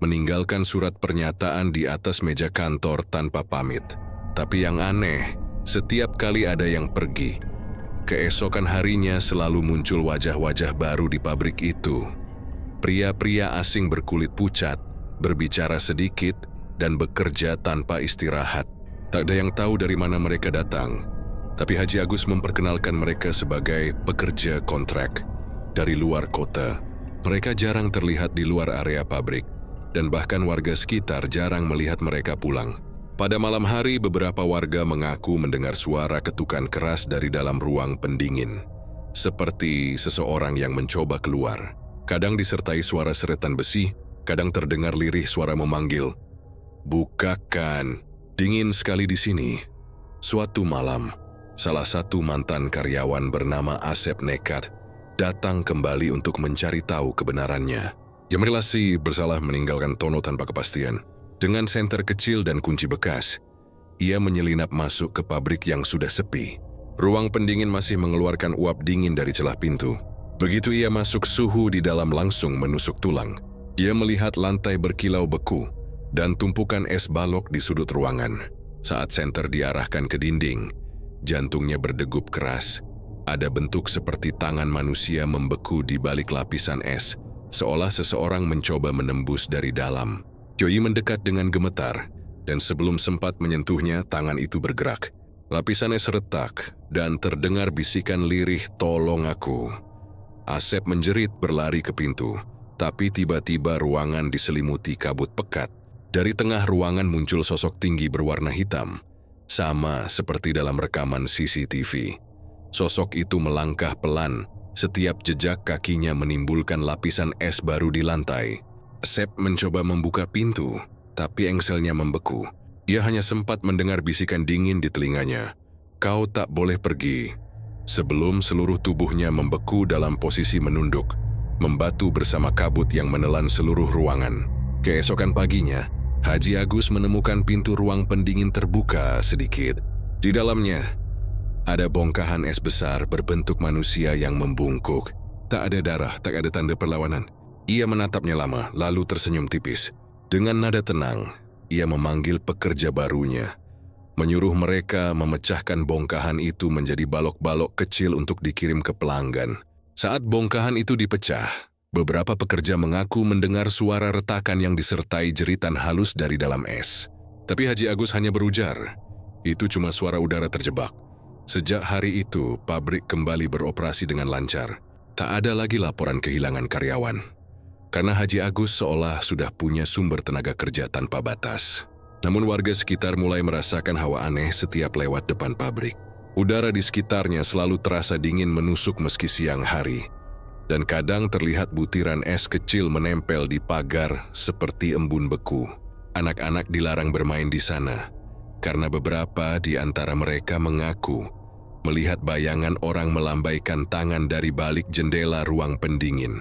meninggalkan surat pernyataan di atas meja kantor tanpa pamit. Tapi yang aneh, setiap kali ada yang pergi, keesokan harinya selalu muncul wajah-wajah baru di pabrik itu. Pria-pria asing berkulit pucat, berbicara sedikit, dan bekerja tanpa istirahat. Tak ada yang tahu dari mana mereka datang, tapi Haji Agus memperkenalkan mereka sebagai pekerja kontrak dari luar kota. Mereka jarang terlihat di luar area pabrik, dan bahkan warga sekitar jarang melihat mereka pulang. Pada malam hari, beberapa warga mengaku mendengar suara ketukan keras dari dalam ruang pendingin, seperti seseorang yang mencoba keluar. Kadang disertai suara seretan besi, kadang terdengar lirih suara memanggil, "Bukakan, dingin sekali di sini." Suatu malam, salah satu mantan karyawan bernama Asep nekat datang kembali untuk mencari tahu kebenarannya. Ia merasa bersalah meninggalkan Tono tanpa kepastian. Dengan senter kecil dan kunci bekas, ia menyelinap masuk ke pabrik yang sudah sepi. Ruang pendingin masih mengeluarkan uap dingin dari celah pintu. Begitu ia masuk, suhu di dalam langsung menusuk tulang. Ia melihat lantai berkilau beku dan tumpukan es balok di sudut ruangan. Saat senter diarahkan ke dinding, jantungnya berdegup keras. Ada bentuk seperti tangan manusia membeku di balik lapisan es, seolah seseorang mencoba menembus dari dalam. Joyi mendekat dengan gemetar, dan sebelum sempat menyentuhnya, tangan itu bergerak. Lapisan es retak, dan terdengar bisikan lirih, "Tolong aku." Asep menjerit berlari ke pintu, tapi tiba-tiba ruangan diselimuti kabut pekat. Dari tengah ruangan muncul sosok tinggi berwarna hitam, sama seperti dalam rekaman CCTV. Sosok itu melangkah pelan, setiap jejak kakinya menimbulkan lapisan es baru di lantai. Asep mencoba membuka pintu, tapi engselnya membeku. Ia hanya sempat mendengar bisikan dingin di telinganya, "Kau tak boleh pergi." Sebelum seluruh tubuhnya membeku dalam posisi menunduk, membatu bersama kabut yang menelan seluruh ruangan. Keesokan paginya, Haji Agus menemukan pintu ruang pendingin terbuka sedikit. Di dalamnya, ada bongkahan es besar berbentuk manusia yang membungkuk. Tak ada darah, tak ada tanda perlawanan. Ia menatapnya lama, lalu tersenyum tipis. Dengan nada tenang, ia memanggil pekerja barunya, menyuruh mereka memecahkan bongkahan itu menjadi balok-balok kecil untuk dikirim ke pelanggan. Saat bongkahan itu dipecah, beberapa pekerja mengaku mendengar suara retakan yang disertai jeritan halus dari dalam es. Tapi Haji Agus hanya berujar, "Itu cuma suara udara terjebak." Sejak hari itu, pabrik kembali beroperasi dengan lancar. Tak ada lagi laporan kehilangan karyawan, karena Haji Agus seolah sudah punya sumber tenaga kerja tanpa batas. Namun warga sekitar mulai merasakan hawa aneh setiap lewat depan pabrik. Udara di sekitarnya selalu terasa dingin menusuk meski siang hari, dan kadang terlihat butiran es kecil menempel di pagar seperti embun beku. Anak-anak dilarang bermain di sana, karena beberapa di antara mereka mengaku melihat bayangan orang melambaikan tangan dari balik jendela ruang pendingin.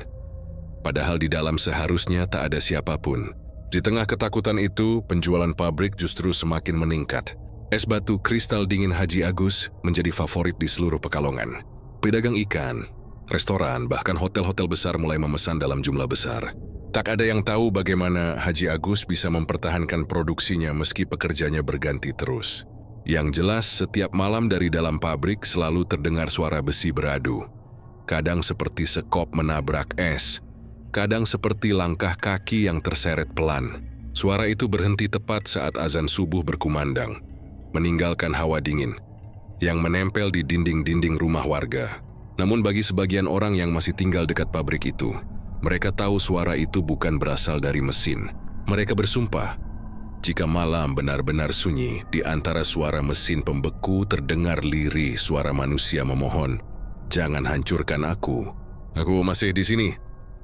Padahal di dalam seharusnya tak ada siapapun. Di tengah ketakutan itu, penjualan pabrik justru semakin meningkat. Es batu kristal dingin Haji Agus menjadi favorit di seluruh Pekalongan. Pedagang ikan, restoran, bahkan hotel-hotel besar mulai memesan dalam jumlah besar. Tak ada yang tahu bagaimana Haji Agus bisa mempertahankan produksinya meski pekerjanya berganti terus. Yang jelas, setiap malam dari dalam pabrik selalu terdengar suara besi beradu. Kadang seperti sekop menabrak es, kadang seperti langkah kaki yang terseret pelan. Suara itu berhenti tepat saat azan subuh berkumandang, meninggalkan hawa dingin yang menempel di dinding-dinding rumah warga. Namun bagi sebagian orang yang masih tinggal dekat pabrik itu, mereka tahu suara itu bukan berasal dari mesin. Mereka bersumpah, jika malam benar-benar sunyi, di antara suara mesin pembeku terdengar lirih suara manusia memohon, "Jangan hancurkan aku. Aku masih di sini."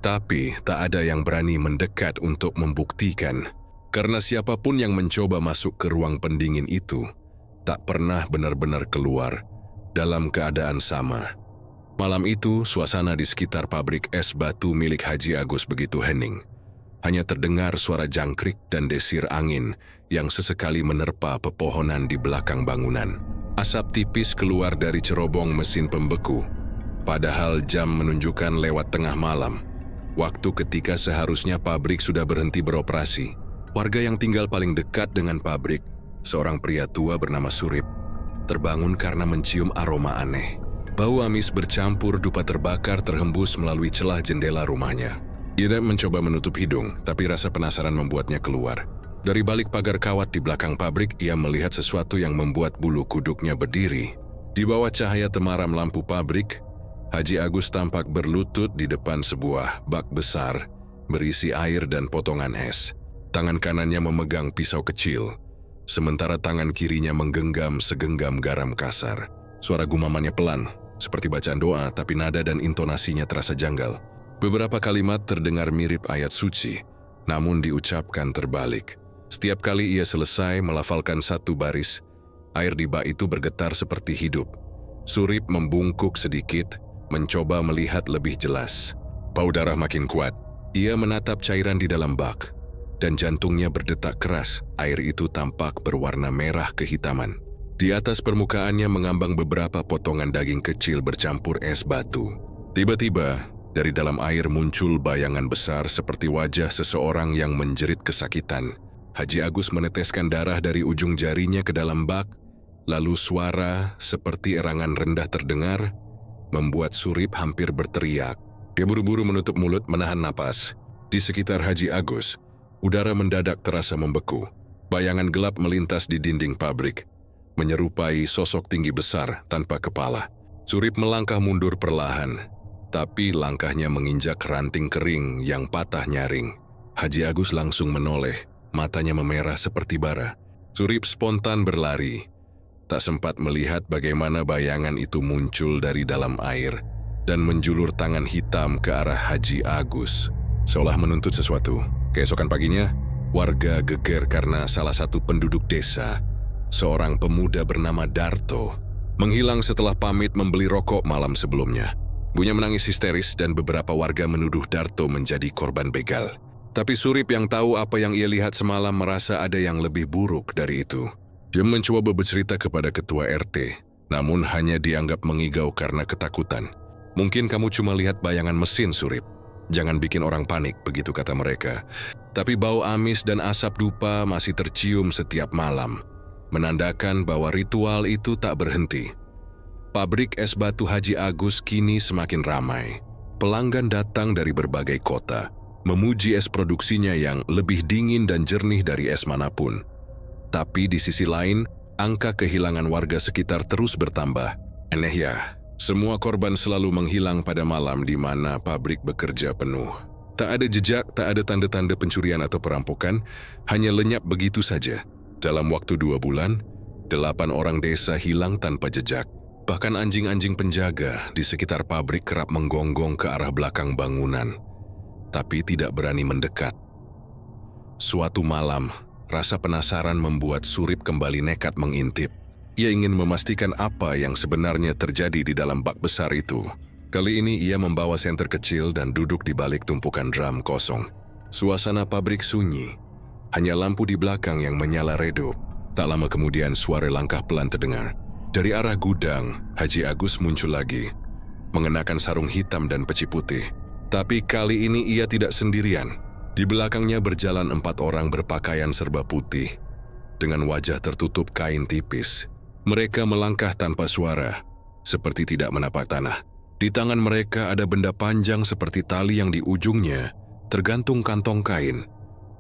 Tapi tak ada yang berani mendekat untuk membuktikan. Karena siapapun yang mencoba masuk ke ruang pendingin itu, tak pernah benar-benar keluar dalam keadaan sama. Malam itu, suasana di sekitar pabrik es batu milik Haji Agus begitu hening. Hanya terdengar suara jangkrik dan desir angin yang sesekali menerpa pepohonan di belakang bangunan. Asap tipis keluar dari cerobong mesin pembeku, padahal jam menunjukkan lewat tengah malam, waktu ketika seharusnya pabrik sudah berhenti beroperasi. Warga yang tinggal paling dekat dengan pabrik, seorang pria tua bernama Surip, terbangun karena mencium aroma aneh. Bau amis bercampur dupa terbakar terhembus melalui celah jendela rumahnya. Ia mencoba menutup hidung, tapi rasa penasaran membuatnya keluar. Dari balik pagar kawat di belakang pabrik, ia melihat sesuatu yang membuat bulu kuduknya berdiri. Di bawah cahaya temaram lampu pabrik, Haji Agus tampak berlutut di depan sebuah bak besar berisi air dan potongan es. Tangan kanannya memegang pisau kecil, sementara tangan kirinya menggenggam segenggam garam kasar. Suara gumamannya pelan, seperti bacaan doa, tapi nada dan intonasinya terasa janggal. Beberapa kalimat terdengar mirip ayat suci, namun diucapkan terbalik. Setiap kali ia selesai melafalkan satu baris, air di bak itu bergetar seperti hidup. Surip membungkuk sedikit, mencoba melihat lebih jelas. Bau darah makin kuat. Ia menatap cairan di dalam bak, dan jantungnya berdetak keras. Air itu tampak berwarna merah kehitaman. Di atas permukaannya mengambang beberapa potongan daging kecil bercampur es batu. Tiba-tiba, dari dalam air muncul bayangan besar seperti wajah seseorang yang menjerit kesakitan. Haji Agus meneteskan darah dari ujung jarinya ke dalam bak, lalu suara seperti erangan rendah terdengar, membuat Surip hampir berteriak. Dia buru-buru menutup mulut, menahan napas. Di sekitar Haji Agus, udara mendadak terasa membeku. Bayangan gelap melintas di dinding pabrik, menyerupai sosok tinggi besar tanpa kepala. Surip melangkah mundur perlahan, tapi langkahnya menginjak ranting kering yang patah nyaring. Haji Agus langsung menoleh, matanya memerah seperti bara. Surip spontan berlari, tak sempat melihat bagaimana bayangan itu muncul dari dalam air dan menjulur tangan hitam ke arah Haji Agus, seolah menuntut sesuatu. Keesokan paginya, warga geger karena salah satu penduduk desa, seorang pemuda bernama Darto, menghilang setelah pamit membeli rokok malam sebelumnya. Ibunya menangis histeris dan beberapa warga menuduh Darto menjadi korban begal. Tapi Surip yang tahu apa yang ia lihat semalam merasa ada yang lebih buruk dari itu. Dia mencoba bercerita kepada ketua RT, namun hanya dianggap mengigau karena ketakutan. Mungkin kamu cuma lihat bayangan mesin, Surip. Jangan bikin orang panik, begitu kata mereka. Tapi bau amis dan asap dupa masih tercium setiap malam, menandakan bahwa ritual itu tak berhenti. Pabrik es batu Haji Agus kini semakin ramai. Pelanggan datang dari berbagai kota, memuji es produksinya yang lebih dingin dan jernih dari es manapun. Tapi di sisi lain, angka kehilangan warga sekitar terus bertambah. Aneh ya, semua korban selalu menghilang pada malam di mana pabrik bekerja penuh. Tak ada jejak, tak ada tanda-tanda pencurian atau perampokan, hanya lenyap begitu saja. Dalam waktu 2 bulan, 8 orang desa hilang tanpa jejak. Bahkan anjing-anjing penjaga di sekitar pabrik kerap menggonggong ke arah belakang bangunan, tapi tidak berani mendekat. Suatu malam, rasa penasaran membuat Surip kembali nekat mengintip. Ia ingin memastikan apa yang sebenarnya terjadi di dalam bak besar itu. Kali ini ia membawa senter kecil dan duduk di balik tumpukan drum kosong. Suasana pabrik sunyi, hanya lampu di belakang yang menyala redup. Tak lama kemudian suara langkah pelan terdengar. Dari arah gudang, Haji Agus muncul lagi, mengenakan sarung hitam dan peci putih. Tapi kali ini ia tidak sendirian. Di belakangnya berjalan 4 orang berpakaian serba putih, dengan wajah tertutup kain tipis. Mereka melangkah tanpa suara, seperti tidak menapak tanah. Di tangan mereka ada benda panjang seperti tali yang di ujungnya tergantung kantong kain,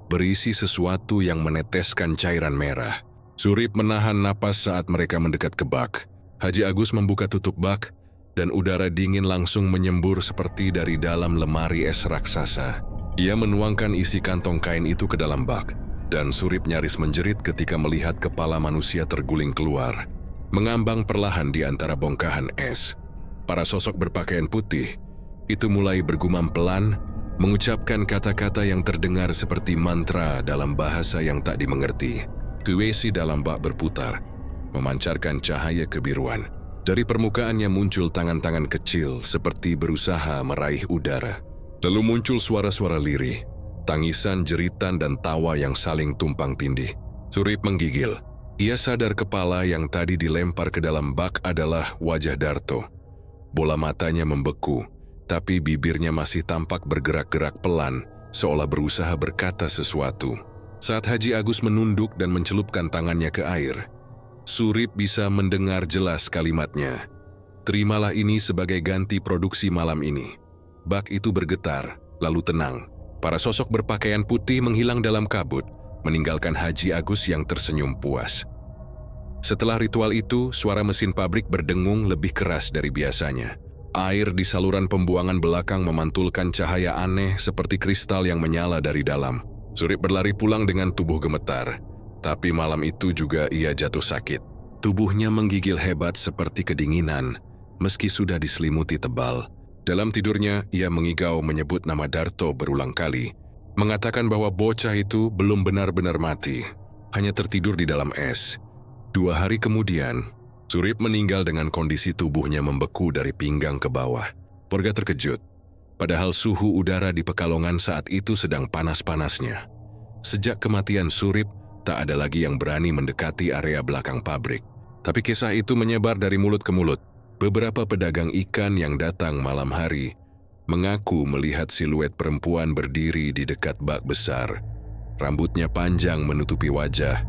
berisi sesuatu yang meneteskan cairan merah. Surip menahan napas saat mereka mendekat ke bak. Haji Agus membuka tutup bak, dan udara dingin langsung menyembur seperti dari dalam lemari es raksasa. Ia menuangkan isi kantong kain itu ke dalam bak, dan Surip nyaris menjerit ketika melihat kepala manusia terguling keluar, mengambang perlahan di antara bongkahan es. Para sosok berpakaian putih itu mulai bergumam pelan, mengucapkan kata-kata yang terdengar seperti mantra dalam bahasa yang tak dimengerti. Kuesi dalam bak berputar, memancarkan cahaya kebiruan. Dari permukaannya muncul tangan-tangan kecil seperti berusaha meraih udara. Lalu muncul suara-suara lirih, tangisan, jeritan, dan tawa yang saling tumpang tindih. Surip menggigil. Ia sadar kepala yang tadi dilempar ke dalam bak adalah wajah Darto. Bola matanya membeku, tapi bibirnya masih tampak bergerak-gerak pelan, seolah berusaha berkata sesuatu. Saat Haji Agus menunduk dan mencelupkan tangannya ke air, Surip bisa mendengar jelas kalimatnya. "Terimalah ini sebagai ganti produksi malam ini." Bak itu bergetar, lalu tenang. Para sosok berpakaian putih menghilang dalam kabut, meninggalkan Haji Agus yang tersenyum puas. Setelah ritual itu, suara mesin pabrik berdengung lebih keras dari biasanya. Air di saluran pembuangan belakang memantulkan cahaya aneh seperti kristal yang menyala dari dalam. Surip berlari pulang dengan tubuh gemetar, tapi malam itu juga ia jatuh sakit. Tubuhnya menggigil hebat seperti kedinginan, meski sudah diselimuti tebal. Dalam tidurnya, ia mengigau menyebut nama Darto berulang kali, mengatakan bahwa bocah itu belum benar-benar mati, hanya tertidur di dalam es. 2 hari kemudian, Surip meninggal dengan kondisi tubuhnya membeku dari pinggang ke bawah. Warga terkejut, padahal suhu udara di Pekalongan saat itu sedang panas-panasnya. Sejak kematian Surip, tak ada lagi yang berani mendekati area belakang pabrik. Tapi kisah itu menyebar dari mulut ke mulut. Beberapa pedagang ikan yang datang malam hari mengaku melihat siluet perempuan berdiri di dekat bak besar. Rambutnya panjang menutupi wajah,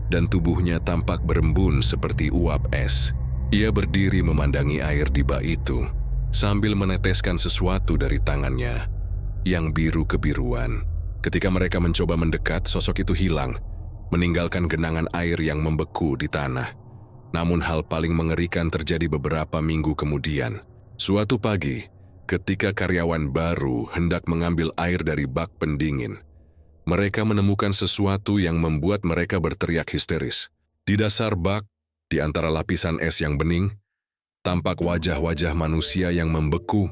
dan tubuhnya tampak berembun seperti uap es. Ia berdiri memandangi air di bak itu, sambil meneteskan sesuatu dari tangannya, yang biru kebiruan. Ketika mereka mencoba mendekat, sosok itu hilang, meninggalkan genangan air yang membeku di tanah. Namun hal paling mengerikan terjadi beberapa minggu kemudian. Suatu pagi, ketika karyawan baru hendak mengambil air dari bak pendingin, mereka menemukan sesuatu yang membuat mereka berteriak histeris. Di dasar bak, di antara lapisan es yang bening, tampak wajah-wajah manusia yang membeku.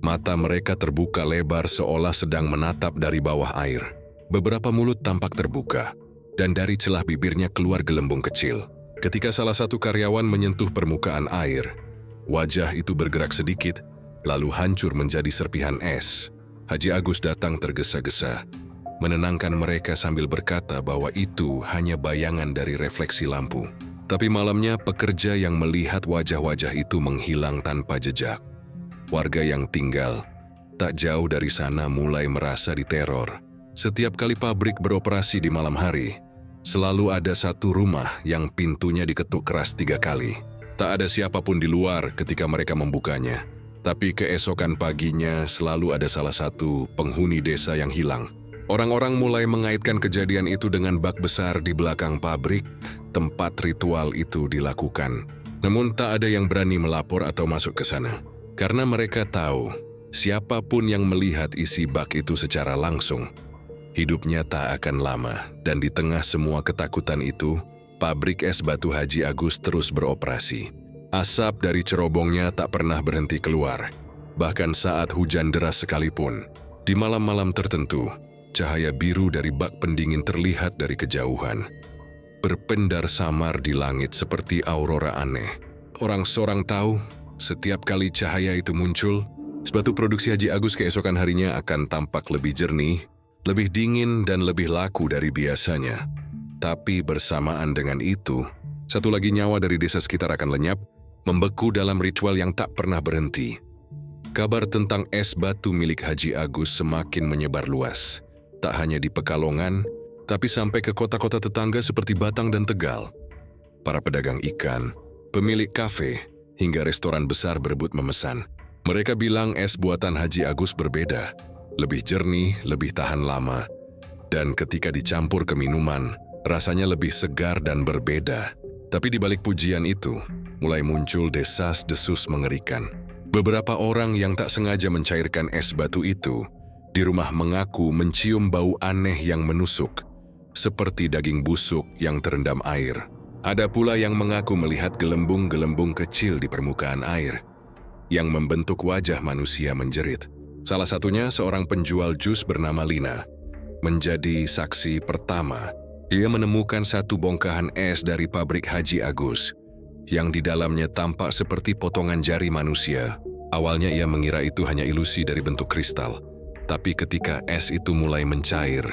Mata mereka terbuka lebar seolah sedang menatap dari bawah air. Beberapa mulut tampak terbuka, dan dari celah bibirnya keluar gelembung kecil. Ketika salah satu karyawan menyentuh permukaan air, wajah itu bergerak sedikit, lalu hancur menjadi serpihan es. Haji Agus datang tergesa-gesa, menenangkan mereka sambil berkata bahwa itu hanya bayangan dari refleksi lampu. Tapi malamnya pekerja yang melihat wajah-wajah itu menghilang tanpa jejak. Warga yang tinggal tak jauh dari sana mulai merasa diteror. Setiap kali pabrik beroperasi di malam hari, selalu ada satu rumah yang pintunya diketuk keras 3 kali. Tak ada siapapun di luar ketika mereka membukanya. Tapi keesokan paginya selalu ada salah satu penghuni desa yang hilang. Orang-orang mulai mengaitkan kejadian itu dengan bak besar di belakang pabrik, tempat ritual itu dilakukan. Namun tak ada yang berani melapor atau masuk ke sana. Karena mereka tahu, siapapun yang melihat isi bak itu secara langsung, hidupnya tak akan lama. Dan di tengah semua ketakutan itu, pabrik es batu Haji Agus terus beroperasi. Asap dari cerobongnya tak pernah berhenti keluar, bahkan saat hujan deras sekalipun. Di malam-malam tertentu, cahaya biru dari bak pendingin terlihat dari kejauhan, berpendar samar di langit seperti aurora aneh. Orang-sorang tahu, setiap kali cahaya itu muncul, es batu produksi Haji Agus keesokan harinya akan tampak lebih jernih, lebih dingin dan lebih laku dari biasanya. Tapi bersamaan dengan itu, satu lagi nyawa dari desa sekitar akan lenyap, membeku dalam ritual yang tak pernah berhenti. Kabar tentang es batu milik Haji Agus semakin menyebar luas. Tak hanya di Pekalongan, tapi sampai ke kota-kota tetangga seperti Batang dan Tegal. Para pedagang ikan, pemilik kafe, hingga restoran besar berebut memesan. Mereka bilang es buatan Haji Agus berbeda, lebih jernih, lebih tahan lama, dan ketika dicampur ke minuman, rasanya lebih segar dan berbeda. Tapi di balik pujian itu, mulai muncul desas-desus mengerikan. Beberapa orang yang tak sengaja mencairkan es batu itu, di rumah mengaku mencium bau aneh yang menusuk, seperti daging busuk yang terendam air. Ada pula yang mengaku melihat gelembung-gelembung kecil di permukaan air, yang membentuk wajah manusia menjerit. Salah satunya seorang penjual jus bernama Lina. Menjadi saksi pertama, ia menemukan satu bongkahan es dari pabrik Haji Agus, yang di dalamnya tampak seperti potongan jari manusia. Awalnya ia mengira itu hanya ilusi dari bentuk kristal, tapi ketika es itu mulai mencair,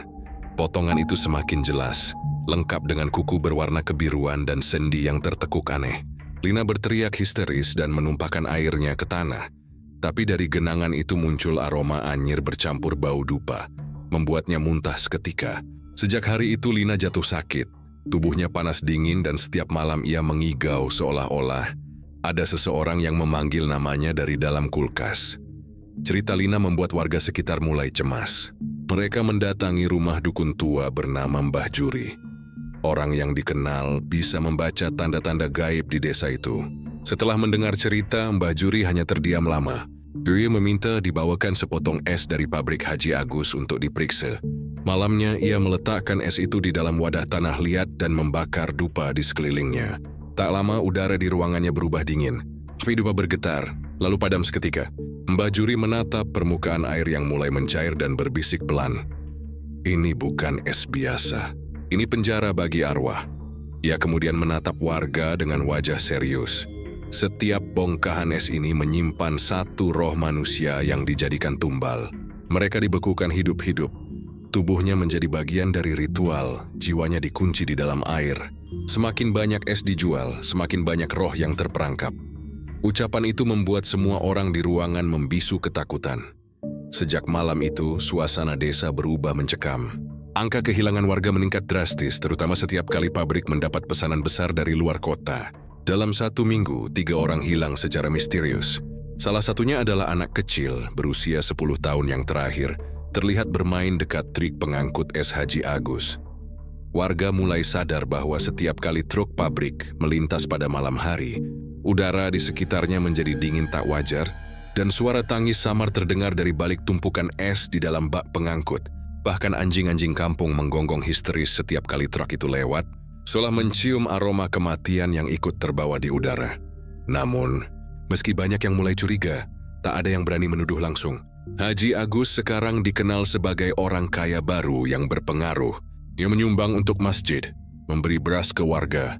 potongan itu semakin jelas, lengkap dengan kuku berwarna kebiruan dan sendi yang tertekuk aneh. Lina berteriak histeris dan menumpahkan airnya ke tanah, tapi dari genangan itu muncul aroma anyir bercampur bau dupa, membuatnya muntah seketika. Sejak hari itu Lina jatuh sakit, tubuhnya panas dingin dan setiap malam ia mengigau seolah-olah ada seseorang yang memanggil namanya dari dalam kulkas. Cerita Lina membuat warga sekitar mulai cemas. Mereka mendatangi rumah dukun tua bernama Mbah Juri. Orang yang dikenal bisa membaca tanda-tanda gaib di desa itu. Setelah mendengar cerita, Mbah Juri hanya terdiam lama. Dia meminta dibawakan sepotong es dari pabrik Haji Agus untuk diperiksa. Malamnya, ia meletakkan es itu di dalam wadah tanah liat dan membakar dupa di sekelilingnya. Tak lama, udara di ruangannya berubah dingin. Api dupa bergetar, lalu padam seketika. Mbah Juri menatap permukaan air yang mulai mencair dan berbisik pelan. Ini bukan es biasa. Ini penjara bagi arwah. Ia kemudian menatap warga dengan wajah serius. Setiap bongkahan es ini menyimpan satu roh manusia yang dijadikan tumbal. Mereka dibekukan hidup-hidup. Tubuhnya menjadi bagian dari ritual, jiwanya dikunci di dalam air. Semakin banyak es dijual, semakin banyak roh yang terperangkap. Ucapan itu membuat semua orang di ruangan membisu ketakutan. Sejak malam itu, suasana desa berubah mencekam. Angka kehilangan warga meningkat drastis, terutama setiap kali pabrik mendapat pesanan besar dari luar kota. Dalam 1 minggu, 3 orang hilang secara misterius. Salah satunya adalah anak kecil berusia 10 tahun yang terakhir, terlihat bermain dekat trik pengangkut es Haji Agus. Warga mulai sadar bahwa setiap kali truk pabrik melintas pada malam hari, udara di sekitarnya menjadi dingin tak wajar, dan suara tangis samar terdengar dari balik tumpukan es di dalam bak pengangkut. Bahkan anjing-anjing kampung menggonggong histeris setiap kali truk itu lewat, seolah mencium aroma kematian yang ikut terbawa di udara. Namun, meski banyak yang mulai curiga, tak ada yang berani menuduh langsung. Haji Agus sekarang dikenal sebagai orang kaya baru yang berpengaruh. Ia menyumbang untuk masjid, memberi beras ke warga,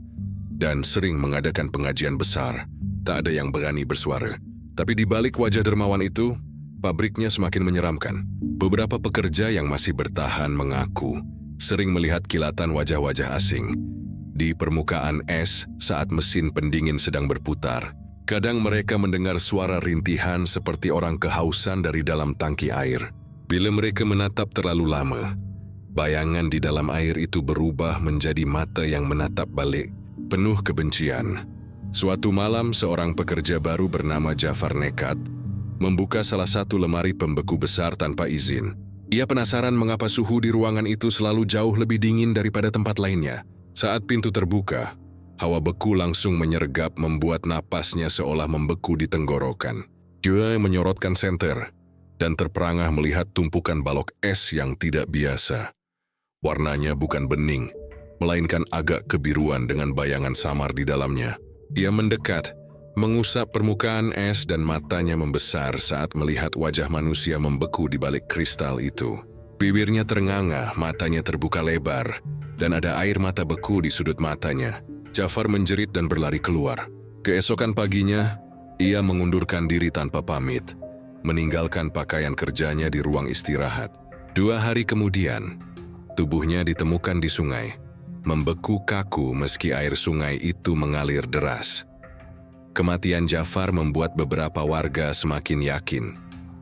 dan sering mengadakan pengajian besar. Tak ada yang berani bersuara. Tapi di balik wajah dermawan itu, pabriknya semakin menyeramkan. Beberapa pekerja yang masih bertahan mengaku sering melihat kilatan wajah-wajah asing di permukaan es saat mesin pendingin sedang berputar. Kadang mereka mendengar suara rintihan seperti orang kehausan dari dalam tangki air. Bila mereka menatap terlalu lama, bayangan di dalam air itu berubah menjadi mata yang menatap balik, penuh kebencian. Suatu malam, seorang pekerja baru bernama Jafar nekat membuka salah satu lemari pembeku besar tanpa izin. Ia penasaran mengapa suhu di ruangan itu selalu jauh lebih dingin daripada tempat lainnya. Saat pintu terbuka, hawa beku langsung menyergap membuat napasnya seolah membeku di tenggorokan. Dia menyorotkan senter dan terperangah melihat tumpukan balok es yang tidak biasa. Warnanya bukan bening, melainkan agak kebiruan dengan bayangan samar di dalamnya. Ia mendekat, mengusap permukaan es dan matanya membesar saat melihat wajah manusia membeku di balik kristal itu. Bibirnya terenganga, matanya terbuka lebar, dan ada air mata beku di sudut matanya. Jafar menjerit dan berlari keluar. Keesokan paginya, ia mengundurkan diri tanpa pamit, meninggalkan pakaian kerjanya di ruang istirahat. 2 hari kemudian, tubuhnya ditemukan di sungai, membeku kaku meski air sungai itu mengalir deras. Kematian Jafar membuat beberapa warga semakin yakin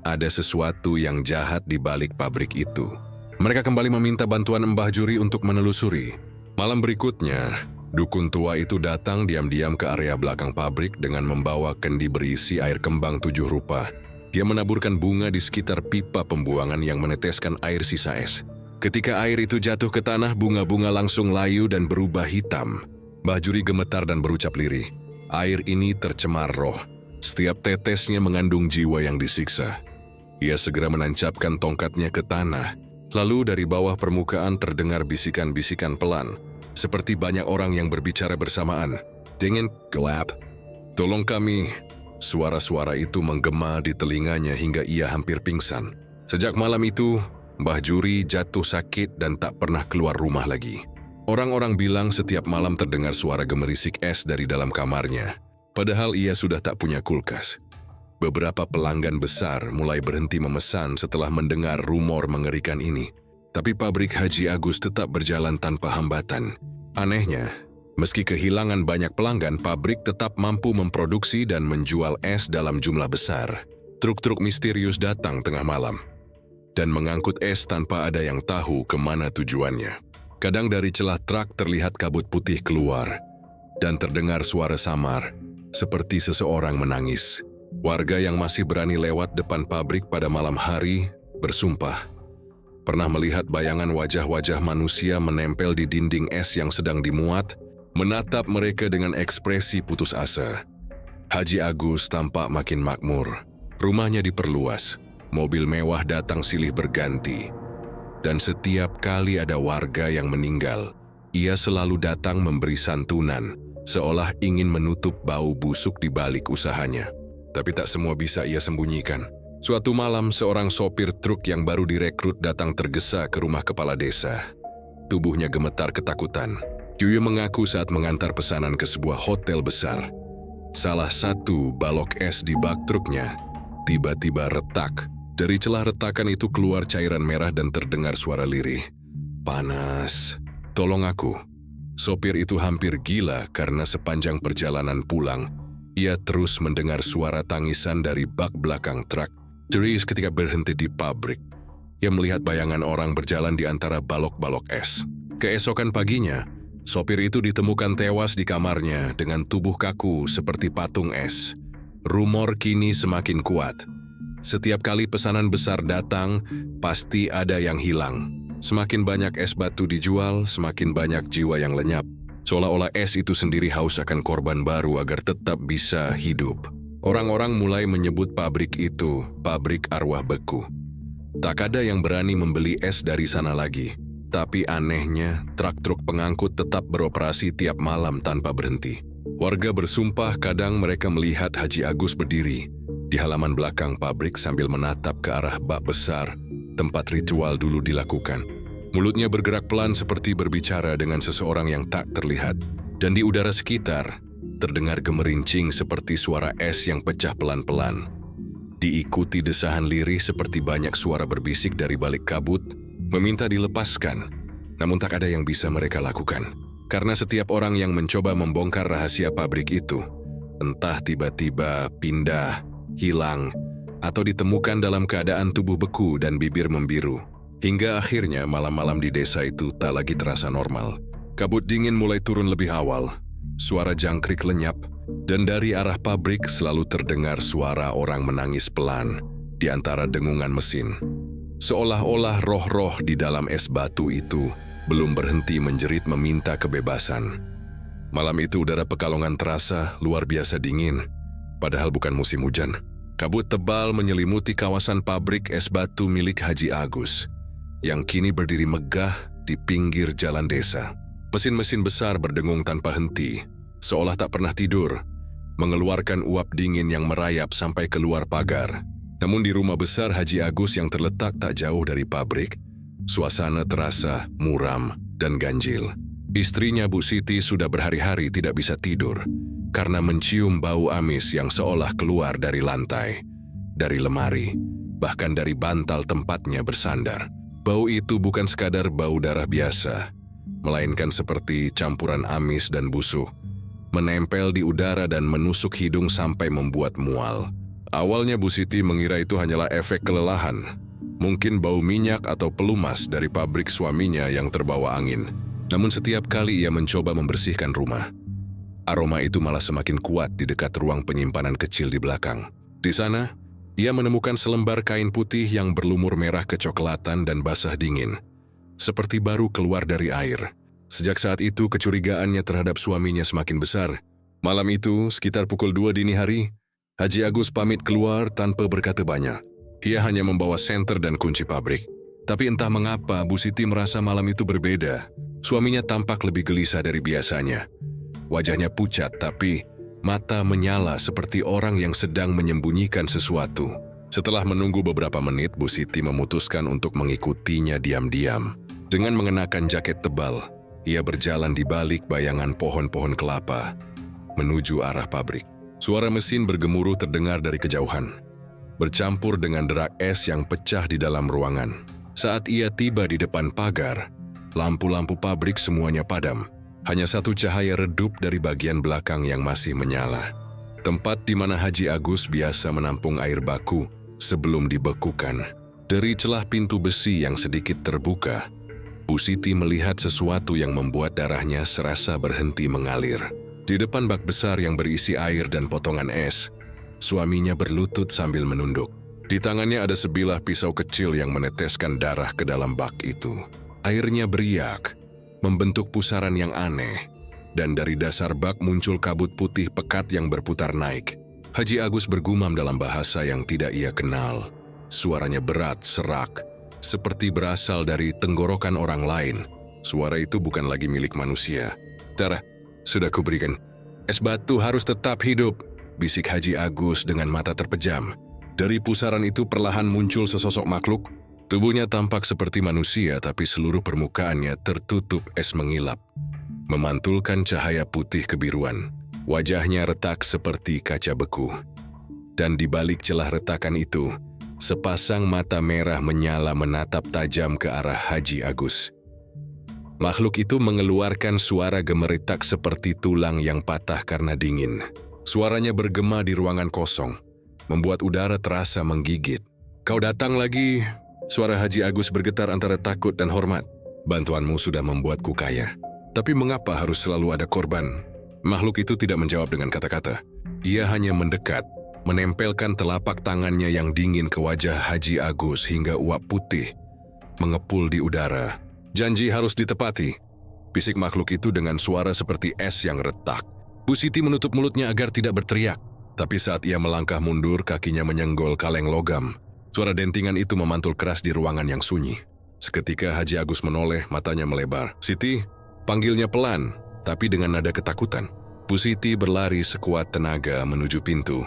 ada sesuatu yang jahat di balik pabrik itu. Mereka kembali meminta bantuan Mbah Juri untuk menelusuri. Malam berikutnya, dukun tua itu datang diam-diam ke area belakang pabrik dengan membawa kendi berisi air kembang 7 rupa. Dia menaburkan bunga di sekitar pipa pembuangan yang meneteskan air sisa es. Ketika air itu jatuh ke tanah, bunga-bunga langsung layu dan berubah hitam. Mbah Juri gemetar dan berucap lirih, "Air ini tercemar roh. Setiap tetesnya mengandung jiwa yang disiksa." Ia segera menancapkan tongkatnya ke tanah. Lalu dari bawah permukaan terdengar bisikan-bisikan pelan, seperti banyak orang yang berbicara bersamaan. "Dengan gelap, tolong kami, Suara-suara itu menggema di telinganya hingga ia hampir pingsan. Sejak malam itu, Mbah Juri jatuh sakit dan tak pernah keluar rumah lagi. Orang-orang bilang setiap malam terdengar suara gemerisik es dari dalam kamarnya, padahal ia sudah tak punya kulkas. Beberapa pelanggan besar mulai berhenti memesan setelah mendengar rumor mengerikan ini. Tapi pabrik Haji Agus tetap berjalan tanpa hambatan. Anehnya, meski kehilangan banyak pelanggan, pabrik tetap mampu memproduksi dan menjual es dalam jumlah besar. Truk-truk misterius datang tengah malam dan mengangkut es tanpa ada yang tahu kemana tujuannya. Kadang dari celah truk terlihat kabut putih keluar dan terdengar suara samar, seperti seseorang menangis. Warga yang masih berani lewat depan pabrik pada malam hari bersumpah pernah melihat bayangan wajah-wajah manusia menempel di dinding es yang sedang dimuat, menatap mereka dengan ekspresi putus asa. Haji Agus tampak makin makmur. Rumahnya diperluas, mobil mewah datang silih berganti. Dan setiap kali ada warga yang meninggal, ia selalu datang memberi santunan, seolah ingin menutup bau busuk di balik usahanya. Tapi tak semua bisa ia sembunyikan. Suatu malam, seorang sopir truk yang baru direkrut datang tergesa ke rumah kepala desa. Tubuhnya gemetar ketakutan. Yuyu mengaku saat mengantar pesanan ke sebuah hotel besar. Salah satu balok es di bak truknya tiba-tiba retak. Dari celah retakan itu keluar cairan merah dan terdengar suara lirih. "Panas, tolong aku." Sopir itu hampir gila karena sepanjang perjalanan pulang, ia terus mendengar suara tangisan dari bak belakang truk. Ceris ketika berhenti di pabrik, ia melihat bayangan orang berjalan di antara balok-balok es. Keesokan paginya, sopir itu ditemukan tewas di kamarnya dengan tubuh kaku seperti patung es. Rumor kini semakin kuat. Setiap kali pesanan besar datang, pasti ada yang hilang. Semakin banyak es batu dijual, semakin banyak jiwa yang lenyap. Seolah-olah es itu sendiri haus akan korban baru agar tetap bisa hidup. Orang-orang mulai menyebut pabrik itu pabrik arwah beku. Tak ada yang berani membeli es dari sana lagi. Tapi anehnya, truk-truk pengangkut tetap beroperasi tiap malam tanpa berhenti. Warga bersumpah kadang mereka melihat Haji Agus berdiri di halaman belakang pabrik sambil menatap ke arah bak besar tempat ritual dulu dilakukan. Mulutnya bergerak pelan seperti berbicara dengan seseorang yang tak terlihat. Dan di udara sekitar, terdengar gemerincing seperti suara es yang pecah pelan-pelan. Diikuti desahan lirih seperti banyak suara berbisik dari balik kabut, meminta dilepaskan. Namun tak ada yang bisa mereka lakukan. Karena setiap orang yang mencoba membongkar rahasia pabrik itu, entah tiba-tiba pindah, hilang, atau ditemukan dalam keadaan tubuh beku dan bibir membiru. Hingga akhirnya malam-malam di desa itu tak lagi terasa normal. Kabut dingin mulai turun lebih awal. Suara jangkrik lenyap, dan dari arah pabrik selalu terdengar suara orang menangis pelan di antara dengungan mesin. Seolah-olah roh-roh di dalam es batu itu belum berhenti menjerit meminta kebebasan. Malam itu udara Pekalongan terasa luar biasa dingin, padahal bukan musim hujan. Kabut tebal menyelimuti kawasan pabrik es batu milik Haji Agus, yang kini berdiri megah di pinggir jalan desa. Mesin-mesin besar berdengung tanpa henti, seolah tak pernah tidur, mengeluarkan uap dingin yang merayap sampai keluar pagar. Namun di rumah besar Haji Agus yang terletak tak jauh dari pabrik, suasana terasa muram dan ganjil. Istrinya Bu Siti sudah berhari-hari tidak bisa tidur, karena mencium bau amis yang seolah keluar dari lantai, dari lemari, bahkan dari bantal tempatnya bersandar. Bau itu bukan sekadar bau darah biasa, melainkan seperti campuran amis dan busuk, menempel di udara dan menusuk hidung sampai membuat mual. Awalnya Bu Siti mengira itu hanyalah efek kelelahan, mungkin bau minyak atau pelumas dari pabrik suaminya yang terbawa angin. Namun setiap kali ia mencoba membersihkan rumah, aroma itu malah semakin kuat di dekat ruang penyimpanan kecil di belakang. Di sana, ia menemukan selembar kain putih yang berlumur merah kecoklatan dan basah dingin, seperti baru keluar dari air. Sejak saat itu kecurigaannya terhadap suaminya semakin besar. Malam itu, sekitar pukul 2 dini hari, Haji Agus pamit keluar tanpa berkata banyak. Ia hanya membawa senter dan kunci pabrik. Tapi entah mengapa Bu Siti merasa malam itu berbeda. Suaminya tampak lebih gelisah dari biasanya. Wajahnya pucat tapi Mata menyala seperti orang yang sedang menyembunyikan sesuatu. Setelah menunggu beberapa menit, Bu Siti memutuskan untuk mengikutinya diam-diam. Dengan mengenakan jaket tebal, ia berjalan di balik bayangan pohon-pohon kelapa menuju arah pabrik. Suara mesin bergemuruh terdengar dari kejauhan, bercampur dengan derak es yang pecah di dalam ruangan. Saat ia tiba di depan pagar, lampu-lampu pabrik semuanya padam. Hanya satu cahaya redup dari bagian belakang yang masih menyala. Tempat di mana Haji Agus biasa menampung air baku sebelum dibekukan. Dari celah pintu besi yang sedikit terbuka, Bu Siti melihat sesuatu yang membuat darahnya serasa berhenti mengalir. Di depan bak besar yang berisi air dan potongan es, suaminya berlutut sambil menunduk. Di tangannya ada sebilah pisau kecil yang meneteskan darah ke dalam bak itu. Airnya beriak, membentuk pusaran yang aneh, dan dari dasar bak muncul kabut putih pekat yang berputar naik. Haji Agus bergumam dalam bahasa yang tidak ia kenal. Suaranya berat, serak, seperti berasal dari tenggorokan orang lain. Suara itu bukan lagi milik manusia. "Darah, sudah kuberikan. Es batu harus tetap hidup," bisik Haji Agus dengan mata terpejam. Dari pusaran itu perlahan muncul sesosok makhluk. Tubuhnya tampak seperti manusia, tapi seluruh permukaannya tertutup es mengilap, memantulkan cahaya putih kebiruan. Wajahnya retak seperti kaca beku. Dan di balik celah retakan itu, sepasang mata merah menyala menatap tajam ke arah Haji Agus. Makhluk itu mengeluarkan suara gemeritak seperti tulang yang patah karena dingin. Suaranya bergema di ruangan kosong, membuat udara terasa menggigit. "Kau datang lagi?" Suara Haji Agus bergetar antara takut dan hormat. "Bantuanmu sudah membuatku kaya. Tapi mengapa harus selalu ada korban?" Makhluk itu tidak menjawab dengan kata-kata. Ia hanya mendekat, menempelkan telapak tangannya yang dingin ke wajah Haji Agus hingga uap putih mengepul di udara. "Janji harus ditepati," bisik makhluk itu dengan suara seperti es yang retak. Bu Siti menutup mulutnya agar tidak berteriak. Tapi saat ia melangkah mundur, kakinya menyenggol kaleng logam. Suara dentingan itu memantul keras di ruangan yang sunyi. Seketika Haji Agus menoleh, matanya melebar. "Siti," panggilnya pelan, tapi dengan nada ketakutan. Bu Siti berlari sekuat tenaga menuju pintu.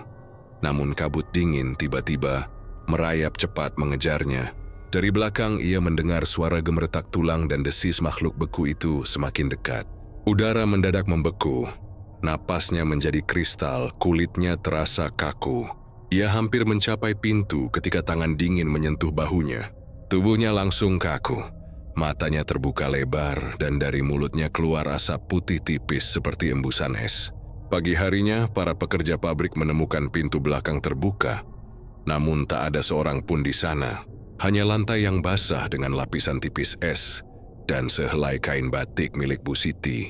Namun kabut dingin tiba-tiba merayap cepat mengejarnya. Dari belakang ia mendengar suara gemeretak tulang dan desis makhluk beku itu semakin dekat. Udara mendadak membeku. Napasnya menjadi kristal, kulitnya terasa kaku. Ia hampir mencapai pintu ketika tangan dingin menyentuh bahunya. Tubuhnya langsung kaku. Matanya terbuka lebar dan dari mulutnya keluar asap putih tipis seperti embusan es. Pagi harinya, para pekerja pabrik menemukan pintu belakang terbuka. Namun tak ada seorang pun di sana. Hanya lantai yang basah dengan lapisan tipis es dan sehelai kain batik milik Bu Siti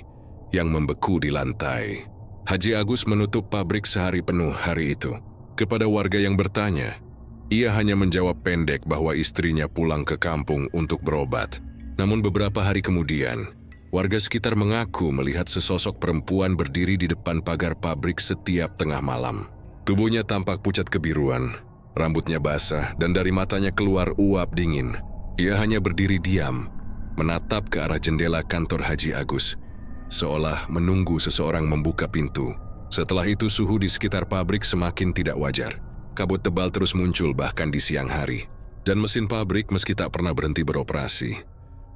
yang membeku di lantai. Haji Agus menutup pabrik sehari penuh hari itu. Kepada warga yang bertanya, ia hanya menjawab pendek bahwa istrinya pulang ke kampung untuk berobat. Namun beberapa hari kemudian, warga sekitar mengaku melihat sesosok perempuan berdiri di depan pagar pabrik setiap tengah malam. Tubuhnya tampak pucat kebiruan, rambutnya basah, dan dari matanya keluar uap dingin. Ia hanya berdiri diam, menatap ke arah jendela kantor Haji Agus, seolah menunggu seseorang membuka pintu. Setelah itu suhu di sekitar pabrik semakin tidak wajar. Kabut tebal terus muncul bahkan di siang hari. Dan mesin pabrik meski tak pernah berhenti beroperasi,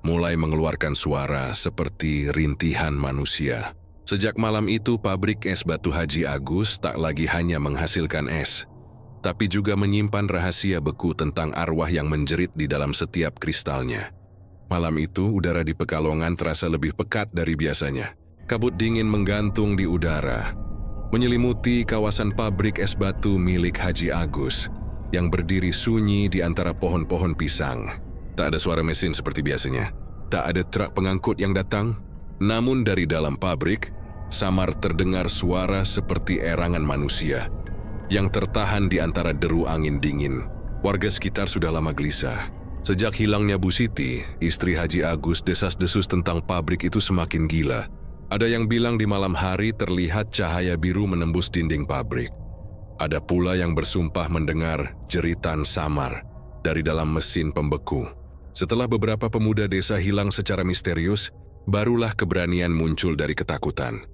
mulai mengeluarkan suara seperti rintihan manusia. Sejak malam itu pabrik es batu Haji Agus tak lagi hanya menghasilkan es, tapi juga menyimpan rahasia beku tentang arwah yang menjerit di dalam setiap kristalnya. Malam itu, udara di Pekalongan terasa lebih pekat dari biasanya. Kabut dingin menggantung di udara, menyelimuti kawasan pabrik es batu milik Haji Agus yang berdiri sunyi di antara pohon-pohon pisang. Tak ada suara mesin seperti biasanya. Tak ada truk pengangkut yang datang. Namun dari dalam pabrik, samar terdengar suara seperti erangan manusia yang tertahan di antara deru angin dingin. Warga sekitar sudah lama gelisah. Sejak hilangnya Bu Siti, istri Haji Agus, desas-desus tentang pabrik itu semakin gila. Ada yang bilang di malam hari terlihat cahaya biru menembus dinding pabrik. Ada pula yang bersumpah mendengar jeritan samar dari dalam mesin pembeku. Setelah beberapa pemuda desa hilang secara misterius, barulah keberanian muncul dari ketakutan.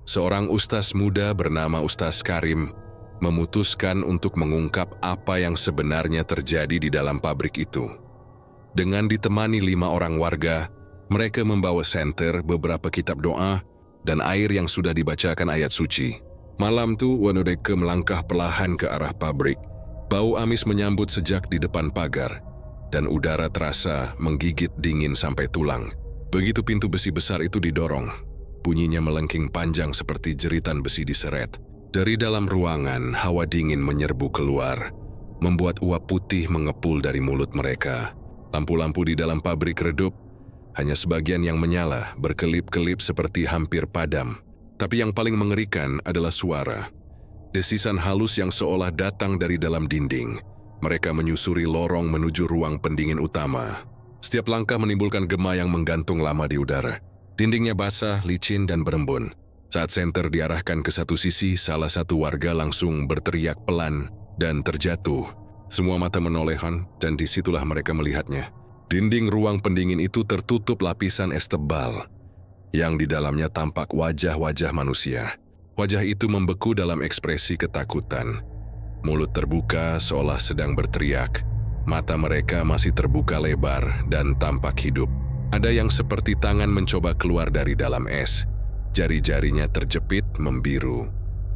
seorang ustaz muda bernama Ustaz Karim memutuskan untuk mengungkap apa yang sebenarnya terjadi di dalam pabrik itu. Dengan ditemani 5 orang warga, mereka membawa senter, beberapa kitab doa, dan air yang sudah dibacakan ayat suci. Malam tu, mereka melangkah perlahan ke arah pabrik. Bau amis menyambut sejak di depan pagar, dan udara terasa menggigit dingin sampai tulang. Begitu pintu besi besar itu didorong, bunyinya melengking panjang seperti jeritan besi diseret. Dari dalam ruangan, hawa dingin menyerbu keluar, membuat uap putih mengepul dari mulut mereka. Lampu-lampu di dalam pabrik redup, hanya sebagian yang menyala, berkelip-kelip seperti hampir padam. Tapi yang paling mengerikan adalah suara. Desisan halus yang seolah datang dari dalam dinding. Mereka menyusuri lorong menuju ruang pendingin utama. Setiap langkah menimbulkan gema yang menggantung lama di udara. Dindingnya basah, licin, dan berembun. Saat senter diarahkan ke satu sisi, salah satu warga langsung berteriak pelan dan terjatuh. Semua mata menolehkan, dan disitulah mereka melihatnya. Dinding ruang pendingin itu tertutup lapisan es tebal, yang di dalamnya tampak wajah-wajah manusia. Wajah itu membeku dalam ekspresi ketakutan. Mulut terbuka seolah sedang berteriak. Mata mereka masih terbuka lebar dan tampak hidup. Ada yang seperti tangan mencoba keluar dari dalam es. Jari-jarinya terjepit, membiru,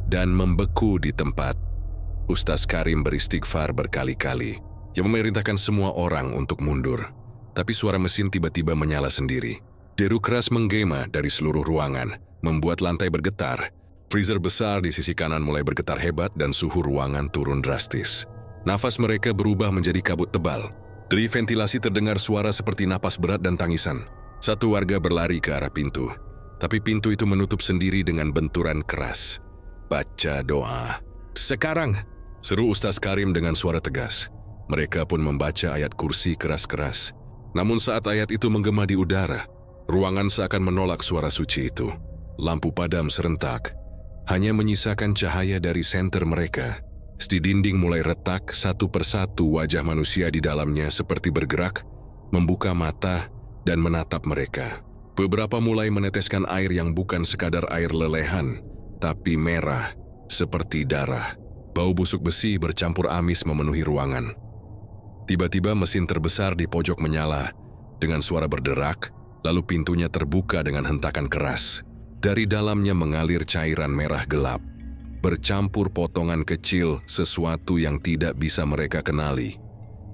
dan membeku di tempat. Ustaz Karim beristighfar berkali-kali. Dia memerintahkan semua orang untuk mundur. Tapi suara mesin tiba-tiba menyala sendiri. Deru keras menggema dari seluruh ruangan, membuat lantai bergetar. Freezer besar di sisi kanan mulai bergetar hebat dan suhu ruangan turun drastis. Nafas mereka berubah menjadi kabut tebal. Dari ventilasi terdengar suara seperti napas berat dan tangisan. Satu warga berlari ke arah pintu. Tapi pintu itu menutup sendiri dengan benturan keras. Baca doa. Sekarang! Seru Ustaz Karim dengan suara tegas. Mereka pun membaca ayat kursi keras-keras. Namun saat ayat itu menggema di udara, ruangan seakan menolak suara suci itu. Lampu padam serentak, hanya menyisakan cahaya dari senter mereka. Di dinding mulai retak, satu persatu wajah manusia di dalamnya seperti bergerak, membuka mata, dan menatap mereka. Beberapa mulai meneteskan air yang bukan sekadar air lelehan, tapi merah, seperti darah. Bau busuk besi bercampur amis memenuhi ruangan. Tiba-tiba mesin terbesar di pojok menyala dengan suara berderak, lalu pintunya terbuka dengan hentakan keras. Dari dalamnya mengalir cairan merah gelap, bercampur potongan kecil sesuatu yang tidak bisa mereka kenali.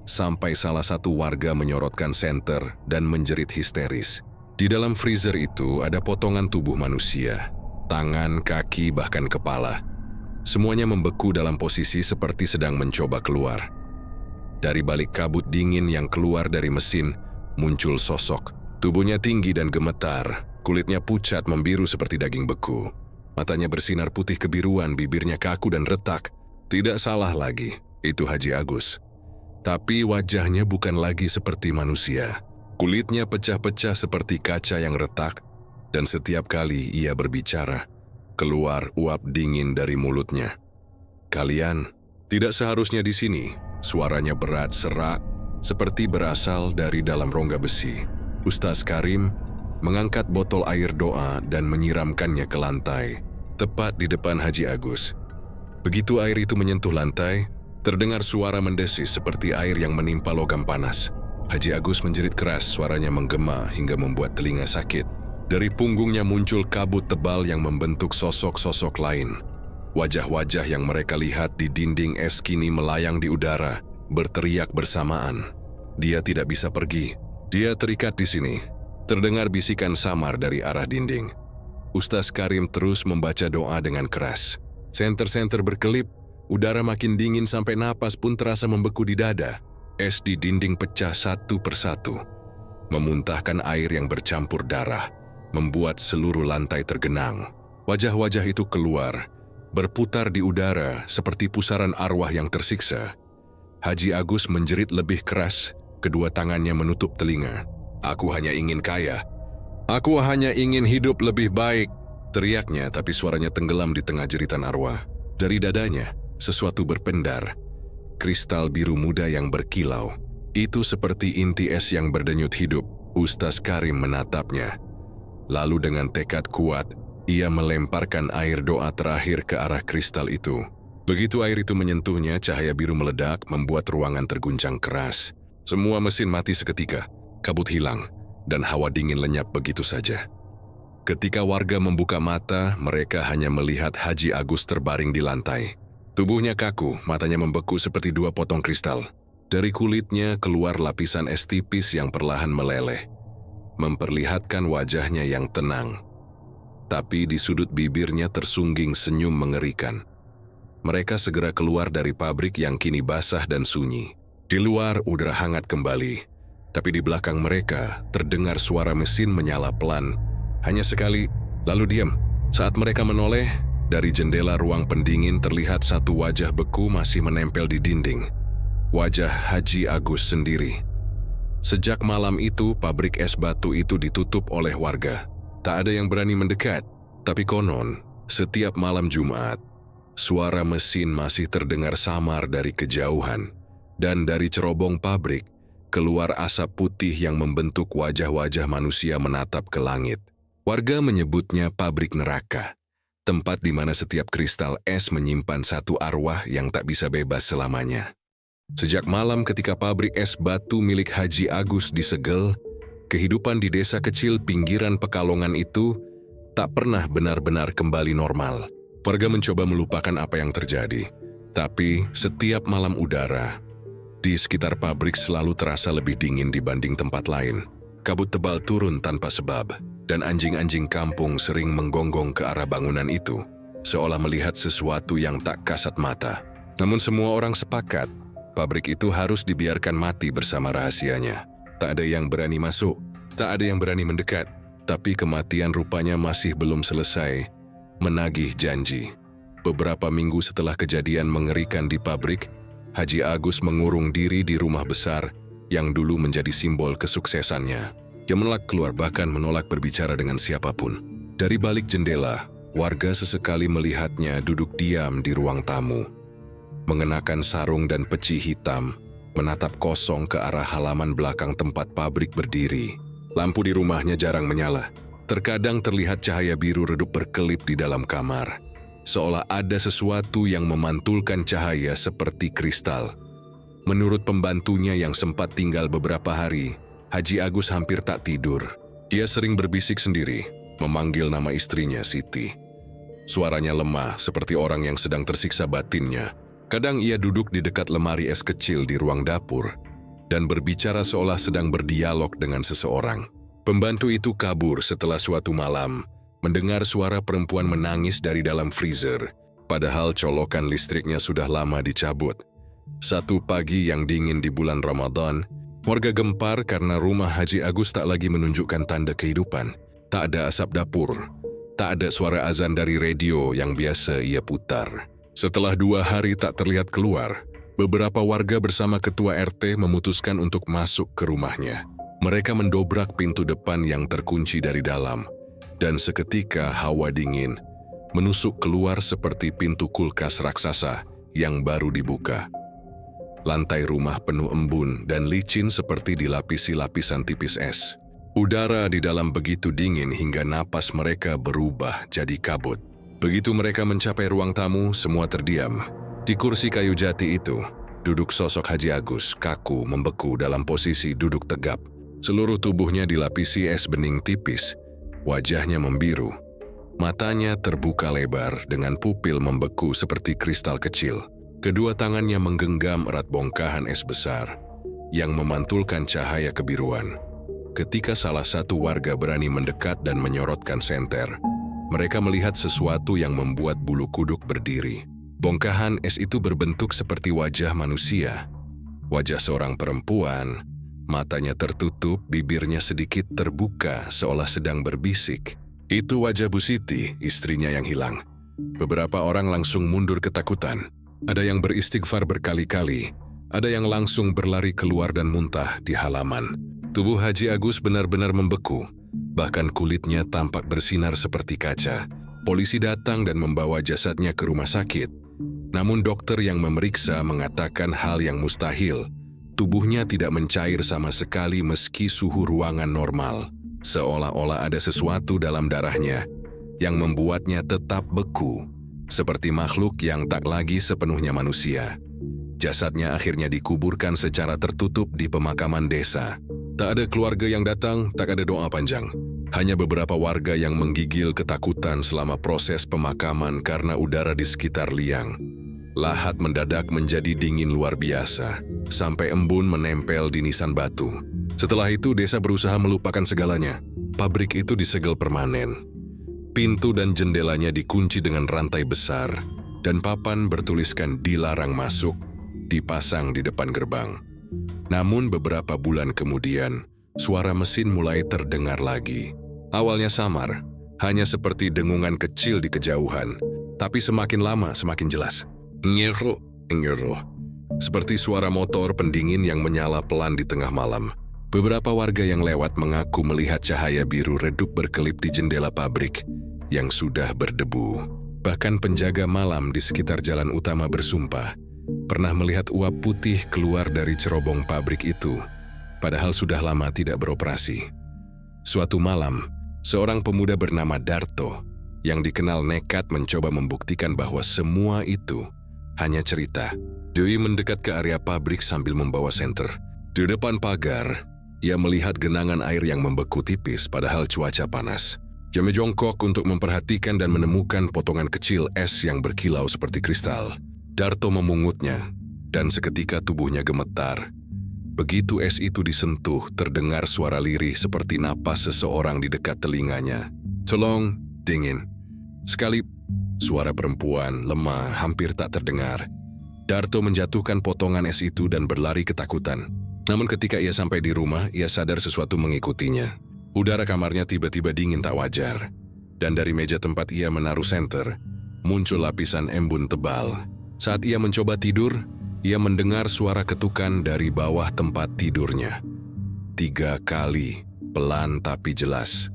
Sampai salah satu warga menyorotkan senter dan menjerit histeris. Di dalam freezer itu ada potongan tubuh manusia, tangan, kaki, bahkan kepala. Semuanya membeku dalam posisi seperti sedang mencoba keluar. Dari balik kabut dingin yang keluar dari mesin, muncul sosok. Tubuhnya tinggi dan gemetar, kulitnya pucat membiru seperti daging beku. Matanya bersinar putih kebiruan, bibirnya kaku dan retak. Tidak salah lagi, itu Haji Agus. Tapi wajahnya bukan lagi seperti manusia. Kulitnya pecah-pecah seperti kaca yang retak, dan setiap kali ia berbicara, keluar uap dingin dari mulutnya. Kalian tidak seharusnya di sini. Suaranya berat, serak, seperti berasal dari dalam rongga besi. Ustaz Karim mengangkat botol air doa dan menyiramkannya ke lantai, tepat di depan Haji Agus. Begitu air itu menyentuh lantai, terdengar suara mendesis seperti air yang menimpa logam panas. Haji Agus menjerit keras, suaranya menggema hingga membuat telinga sakit. Dari punggungnya muncul kabut tebal yang membentuk sosok-sosok lain. Wajah-wajah yang mereka lihat di dinding es kini melayang di udara, berteriak bersamaan. Dia tidak bisa pergi. Dia terikat di sini. Terdengar bisikan samar dari arah dinding. Ustaz Karim terus membaca doa dengan keras. Senter-senter berkelip, udara makin dingin sampai napas pun terasa membeku di dada. Es di dinding pecah satu persatu, memuntahkan air yang bercampur darah, membuat seluruh lantai tergenang. Wajah-wajah itu keluar, berputar di udara seperti pusaran arwah yang tersiksa. Haji Agus menjerit lebih keras, kedua tangannya menutup telinga. Aku hanya ingin kaya. Aku hanya ingin hidup lebih baik, teriaknya, tapi suaranya tenggelam di tengah jeritan arwah. Dari dadanya, sesuatu berpendar. Kristal biru muda yang berkilau. Itu seperti inti es yang berdenyut hidup. Ustaz Karim menatapnya. Lalu dengan tekad kuat, Ia melemparkan air doa terakhir ke arah kristal itu. Begitu air itu menyentuhnya, cahaya biru meledak, membuat ruangan terguncang keras. Semua mesin mati seketika, kabut hilang, dan hawa dingin lenyap begitu saja. Ketika warga membuka mata, mereka hanya melihat Haji Agus terbaring di lantai. Tubuhnya kaku, matanya membeku seperti dua potong kristal. Dari kulitnya keluar lapisan es tipis yang perlahan meleleh, memperlihatkan wajahnya yang tenang. Tapi di sudut bibirnya tersungging senyum mengerikan. Mereka segera keluar dari pabrik yang kini basah dan sunyi. Di luar udara hangat kembali, tapi di belakang mereka terdengar suara mesin menyala pelan. Hanya sekali, lalu diam. Saat mereka menoleh, dari jendela ruang pendingin terlihat satu wajah beku masih menempel di dinding. Wajah Haji Agus sendiri. Sejak malam itu, pabrik es batu itu ditutup oleh warga. Tak ada yang berani mendekat, tapi konon, setiap malam Jumat, suara mesin masih terdengar samar dari kejauhan, dan dari cerobong pabrik, keluar asap putih yang membentuk wajah-wajah manusia menatap ke langit. Warga menyebutnya pabrik neraka, tempat di mana setiap kristal es menyimpan satu arwah yang tak bisa bebas selamanya. Sejak malam ketika pabrik es batu milik Haji Agus disegel, kehidupan di desa kecil pinggiran Pekalongan itu tak pernah benar-benar kembali normal. Warga mencoba melupakan apa yang terjadi, tapi setiap malam udara di sekitar pabrik selalu terasa lebih dingin dibanding tempat lain. Kabut tebal turun tanpa sebab, dan anjing-anjing kampung sering menggonggong ke arah bangunan itu, seolah melihat sesuatu yang tak kasat mata. Namun semua orang sepakat, pabrik itu harus dibiarkan mati bersama rahasianya. Tak ada yang berani masuk, tak ada yang berani mendekat, tapi kematian rupanya masih belum selesai menagih janji. Beberapa minggu setelah kejadian mengerikan di pabrik, Haji Agus mengurung diri di rumah besar yang dulu menjadi simbol kesuksesannya. Ia menolak keluar, bahkan menolak berbicara dengan siapapun. Dari balik jendela, warga sesekali melihatnya duduk diam di ruang tamu, mengenakan sarung dan peci hitam, menatap kosong ke arah halaman belakang tempat pabrik berdiri. Lampu di rumahnya jarang menyala. Terkadang terlihat cahaya biru redup berkelip di dalam kamar, seolah ada sesuatu yang memantulkan cahaya seperti kristal. Menurut pembantunya yang sempat tinggal beberapa hari, Haji Agus hampir tak tidur. Ia sering berbisik sendiri, memanggil nama istrinya Siti. Suaranya lemah seperti orang yang sedang tersiksa batinnya. Kadang ia duduk di dekat lemari es kecil di ruang dapur dan berbicara seolah sedang berdialog dengan seseorang. Pembantu itu kabur setelah suatu malam mendengar suara perempuan menangis dari dalam freezer, padahal colokan listriknya sudah lama dicabut. Satu pagi yang dingin di bulan Ramadan, warga gempar karena rumah Haji Agus tak lagi menunjukkan tanda kehidupan. Tak ada asap dapur, tak ada suara azan dari radio yang biasa ia putar. Setelah 2 hari tak terlihat keluar, beberapa warga bersama ketua RT memutuskan untuk masuk ke rumahnya. Mereka mendobrak pintu depan yang terkunci dari dalam, dan seketika hawa dingin menusuk keluar seperti pintu kulkas raksasa yang baru dibuka. Lantai rumah penuh embun dan licin seperti dilapisi lapisan tipis es. Udara di dalam begitu dingin hingga napas mereka berubah jadi kabut. Begitu mereka mencapai ruang tamu, semua terdiam. Di kursi kayu jati itu, duduk sosok Haji Agus, kaku, membeku dalam posisi duduk tegap. Seluruh tubuhnya dilapisi es bening tipis. Wajahnya membiru. Matanya terbuka lebar dengan pupil membeku seperti kristal kecil. Kedua tangannya menggenggam erat bongkahan es besar yang memantulkan cahaya kebiruan. Ketika salah satu warga berani mendekat dan menyorotkan senter, mereka melihat sesuatu yang membuat bulu kuduk berdiri. Bongkahan es itu berbentuk seperti wajah manusia. Wajah seorang perempuan, matanya tertutup, bibirnya sedikit terbuka seolah sedang berbisik. Itu wajah Bu Siti, istrinya yang hilang. Beberapa orang langsung mundur ketakutan. Ada yang beristighfar berkali-kali, ada yang langsung berlari keluar dan muntah di halaman. Tubuh Haji Agus benar-benar membeku. Bahkan kulitnya tampak bersinar seperti kaca. Polisi datang dan membawa jasadnya ke rumah sakit. Namun dokter yang memeriksa mengatakan hal yang mustahil. Tubuhnya tidak mencair sama sekali meski suhu ruangan normal. Seolah-olah ada sesuatu dalam darahnya yang membuatnya tetap beku, seperti makhluk yang tak lagi sepenuhnya manusia. Jasadnya akhirnya dikuburkan secara tertutup di pemakaman desa. Tak ada keluarga yang datang, tak ada doa panjang. Hanya beberapa warga yang menggigil ketakutan selama proses pemakaman karena udara di sekitar liang. Lahat mendadak menjadi dingin luar biasa, sampai embun menempel di nisan batu. Setelah itu, desa berusaha melupakan segalanya. Pabrik itu disegel permanen. Pintu dan jendelanya dikunci dengan rantai besar, dan papan bertuliskan dilarang masuk, dipasang di depan gerbang. Namun beberapa bulan kemudian, suara mesin mulai terdengar lagi. Awalnya samar, hanya seperti dengungan kecil di kejauhan, tapi semakin lama semakin jelas. Ngero, ngero. Seperti suara motor pendingin yang menyala pelan di tengah malam. Beberapa warga yang lewat mengaku melihat cahaya biru redup berkelip di jendela pabrik yang sudah berdebu. Bahkan penjaga malam di sekitar jalan utama bersumpah pernah melihat uap putih keluar dari cerobong pabrik itu, padahal sudah lama tidak beroperasi. Suatu malam, seorang pemuda bernama Darto yang dikenal nekat mencoba membuktikan bahwa semua itu hanya cerita. Dewi mendekat ke area pabrik sambil membawa senter. Di depan pagar, ia melihat genangan air yang membeku tipis padahal cuaca panas. Ia menjongkok untuk memperhatikan dan menemukan potongan kecil es yang berkilau seperti kristal. Darto memungutnya, dan seketika tubuhnya gemetar. Begitu es itu disentuh, terdengar suara lirih seperti napas seseorang di dekat telinganya. Tolong, dingin. Sekali, suara perempuan lemah hampir tak terdengar. Darto menjatuhkan potongan es itu dan berlari ketakutan. Namun ketika ia sampai di rumah, ia sadar sesuatu mengikutinya. Udara kamarnya tiba-tiba dingin tak wajar. Dan dari meja tempat ia menaruh senter, muncul lapisan embun tebal. Saat ia mencoba tidur, ia mendengar suara ketukan dari bawah tempat tidurnya. 3 kali, pelan tapi jelas.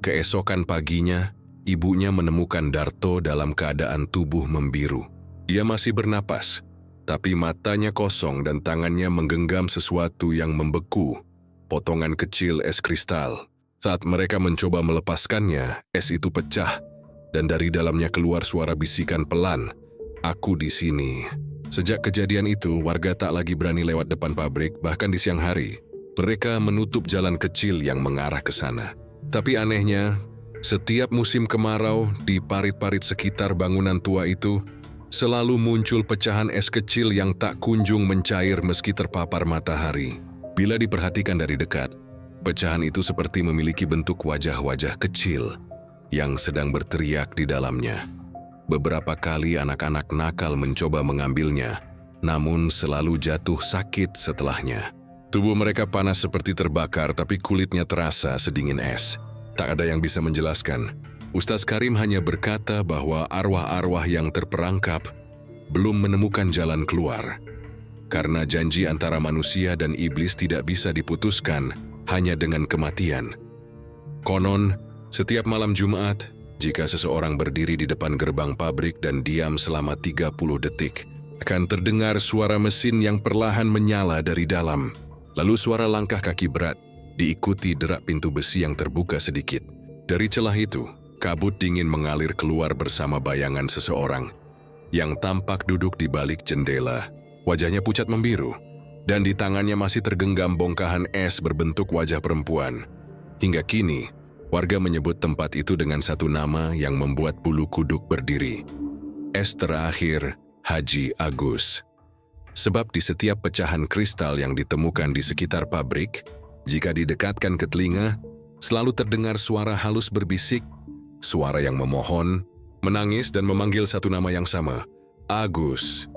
Keesokan paginya, ibunya menemukan Darto dalam keadaan tubuh membiru. Ia masih bernapas, tapi matanya kosong dan tangannya menggenggam sesuatu yang membeku, potongan kecil es kristal. Saat mereka mencoba melepaskannya, es itu pecah, dan dari dalamnya keluar suara bisikan pelan, "Aku di sini." Sejak kejadian itu, warga tak lagi berani lewat depan pabrik, bahkan di siang hari. Mereka menutup jalan kecil yang mengarah ke sana. Tapi anehnya, setiap musim kemarau di parit-parit sekitar bangunan tua itu, selalu muncul pecahan es kecil yang tak kunjung mencair meski terpapar matahari. Bila diperhatikan dari dekat, pecahan itu seperti memiliki bentuk wajah-wajah kecil yang sedang berteriak di dalamnya. Beberapa kali anak-anak nakal mencoba mengambilnya, namun selalu jatuh sakit setelahnya. Tubuh mereka panas seperti terbakar, tapi kulitnya terasa sedingin es. Tak ada yang bisa menjelaskan. Ustaz Karim hanya berkata bahwa arwah-arwah yang terperangkap belum menemukan jalan keluar. Karena janji antara manusia dan iblis tidak bisa diputuskan hanya dengan kematian. Konon, setiap malam Jumat, jika seseorang berdiri di depan gerbang pabrik dan diam selama 30 detik, akan terdengar suara mesin yang perlahan menyala dari dalam. Lalu suara langkah kaki berat, diikuti derak pintu besi yang terbuka sedikit. Dari celah itu, kabut dingin mengalir keluar bersama bayangan seseorang yang tampak duduk di balik jendela. Wajahnya pucat membiru, dan di tangannya masih tergenggam bongkahan es berbentuk wajah perempuan. Hingga kini, warga menyebut tempat itu dengan satu nama yang membuat bulu kuduk berdiri. Es terakhir, Haji Agus. Sebab di setiap pecahan kristal yang ditemukan di sekitar pabrik, jika didekatkan ke telinga, selalu terdengar suara halus berbisik, suara yang memohon, menangis dan memanggil satu nama yang sama, Agus.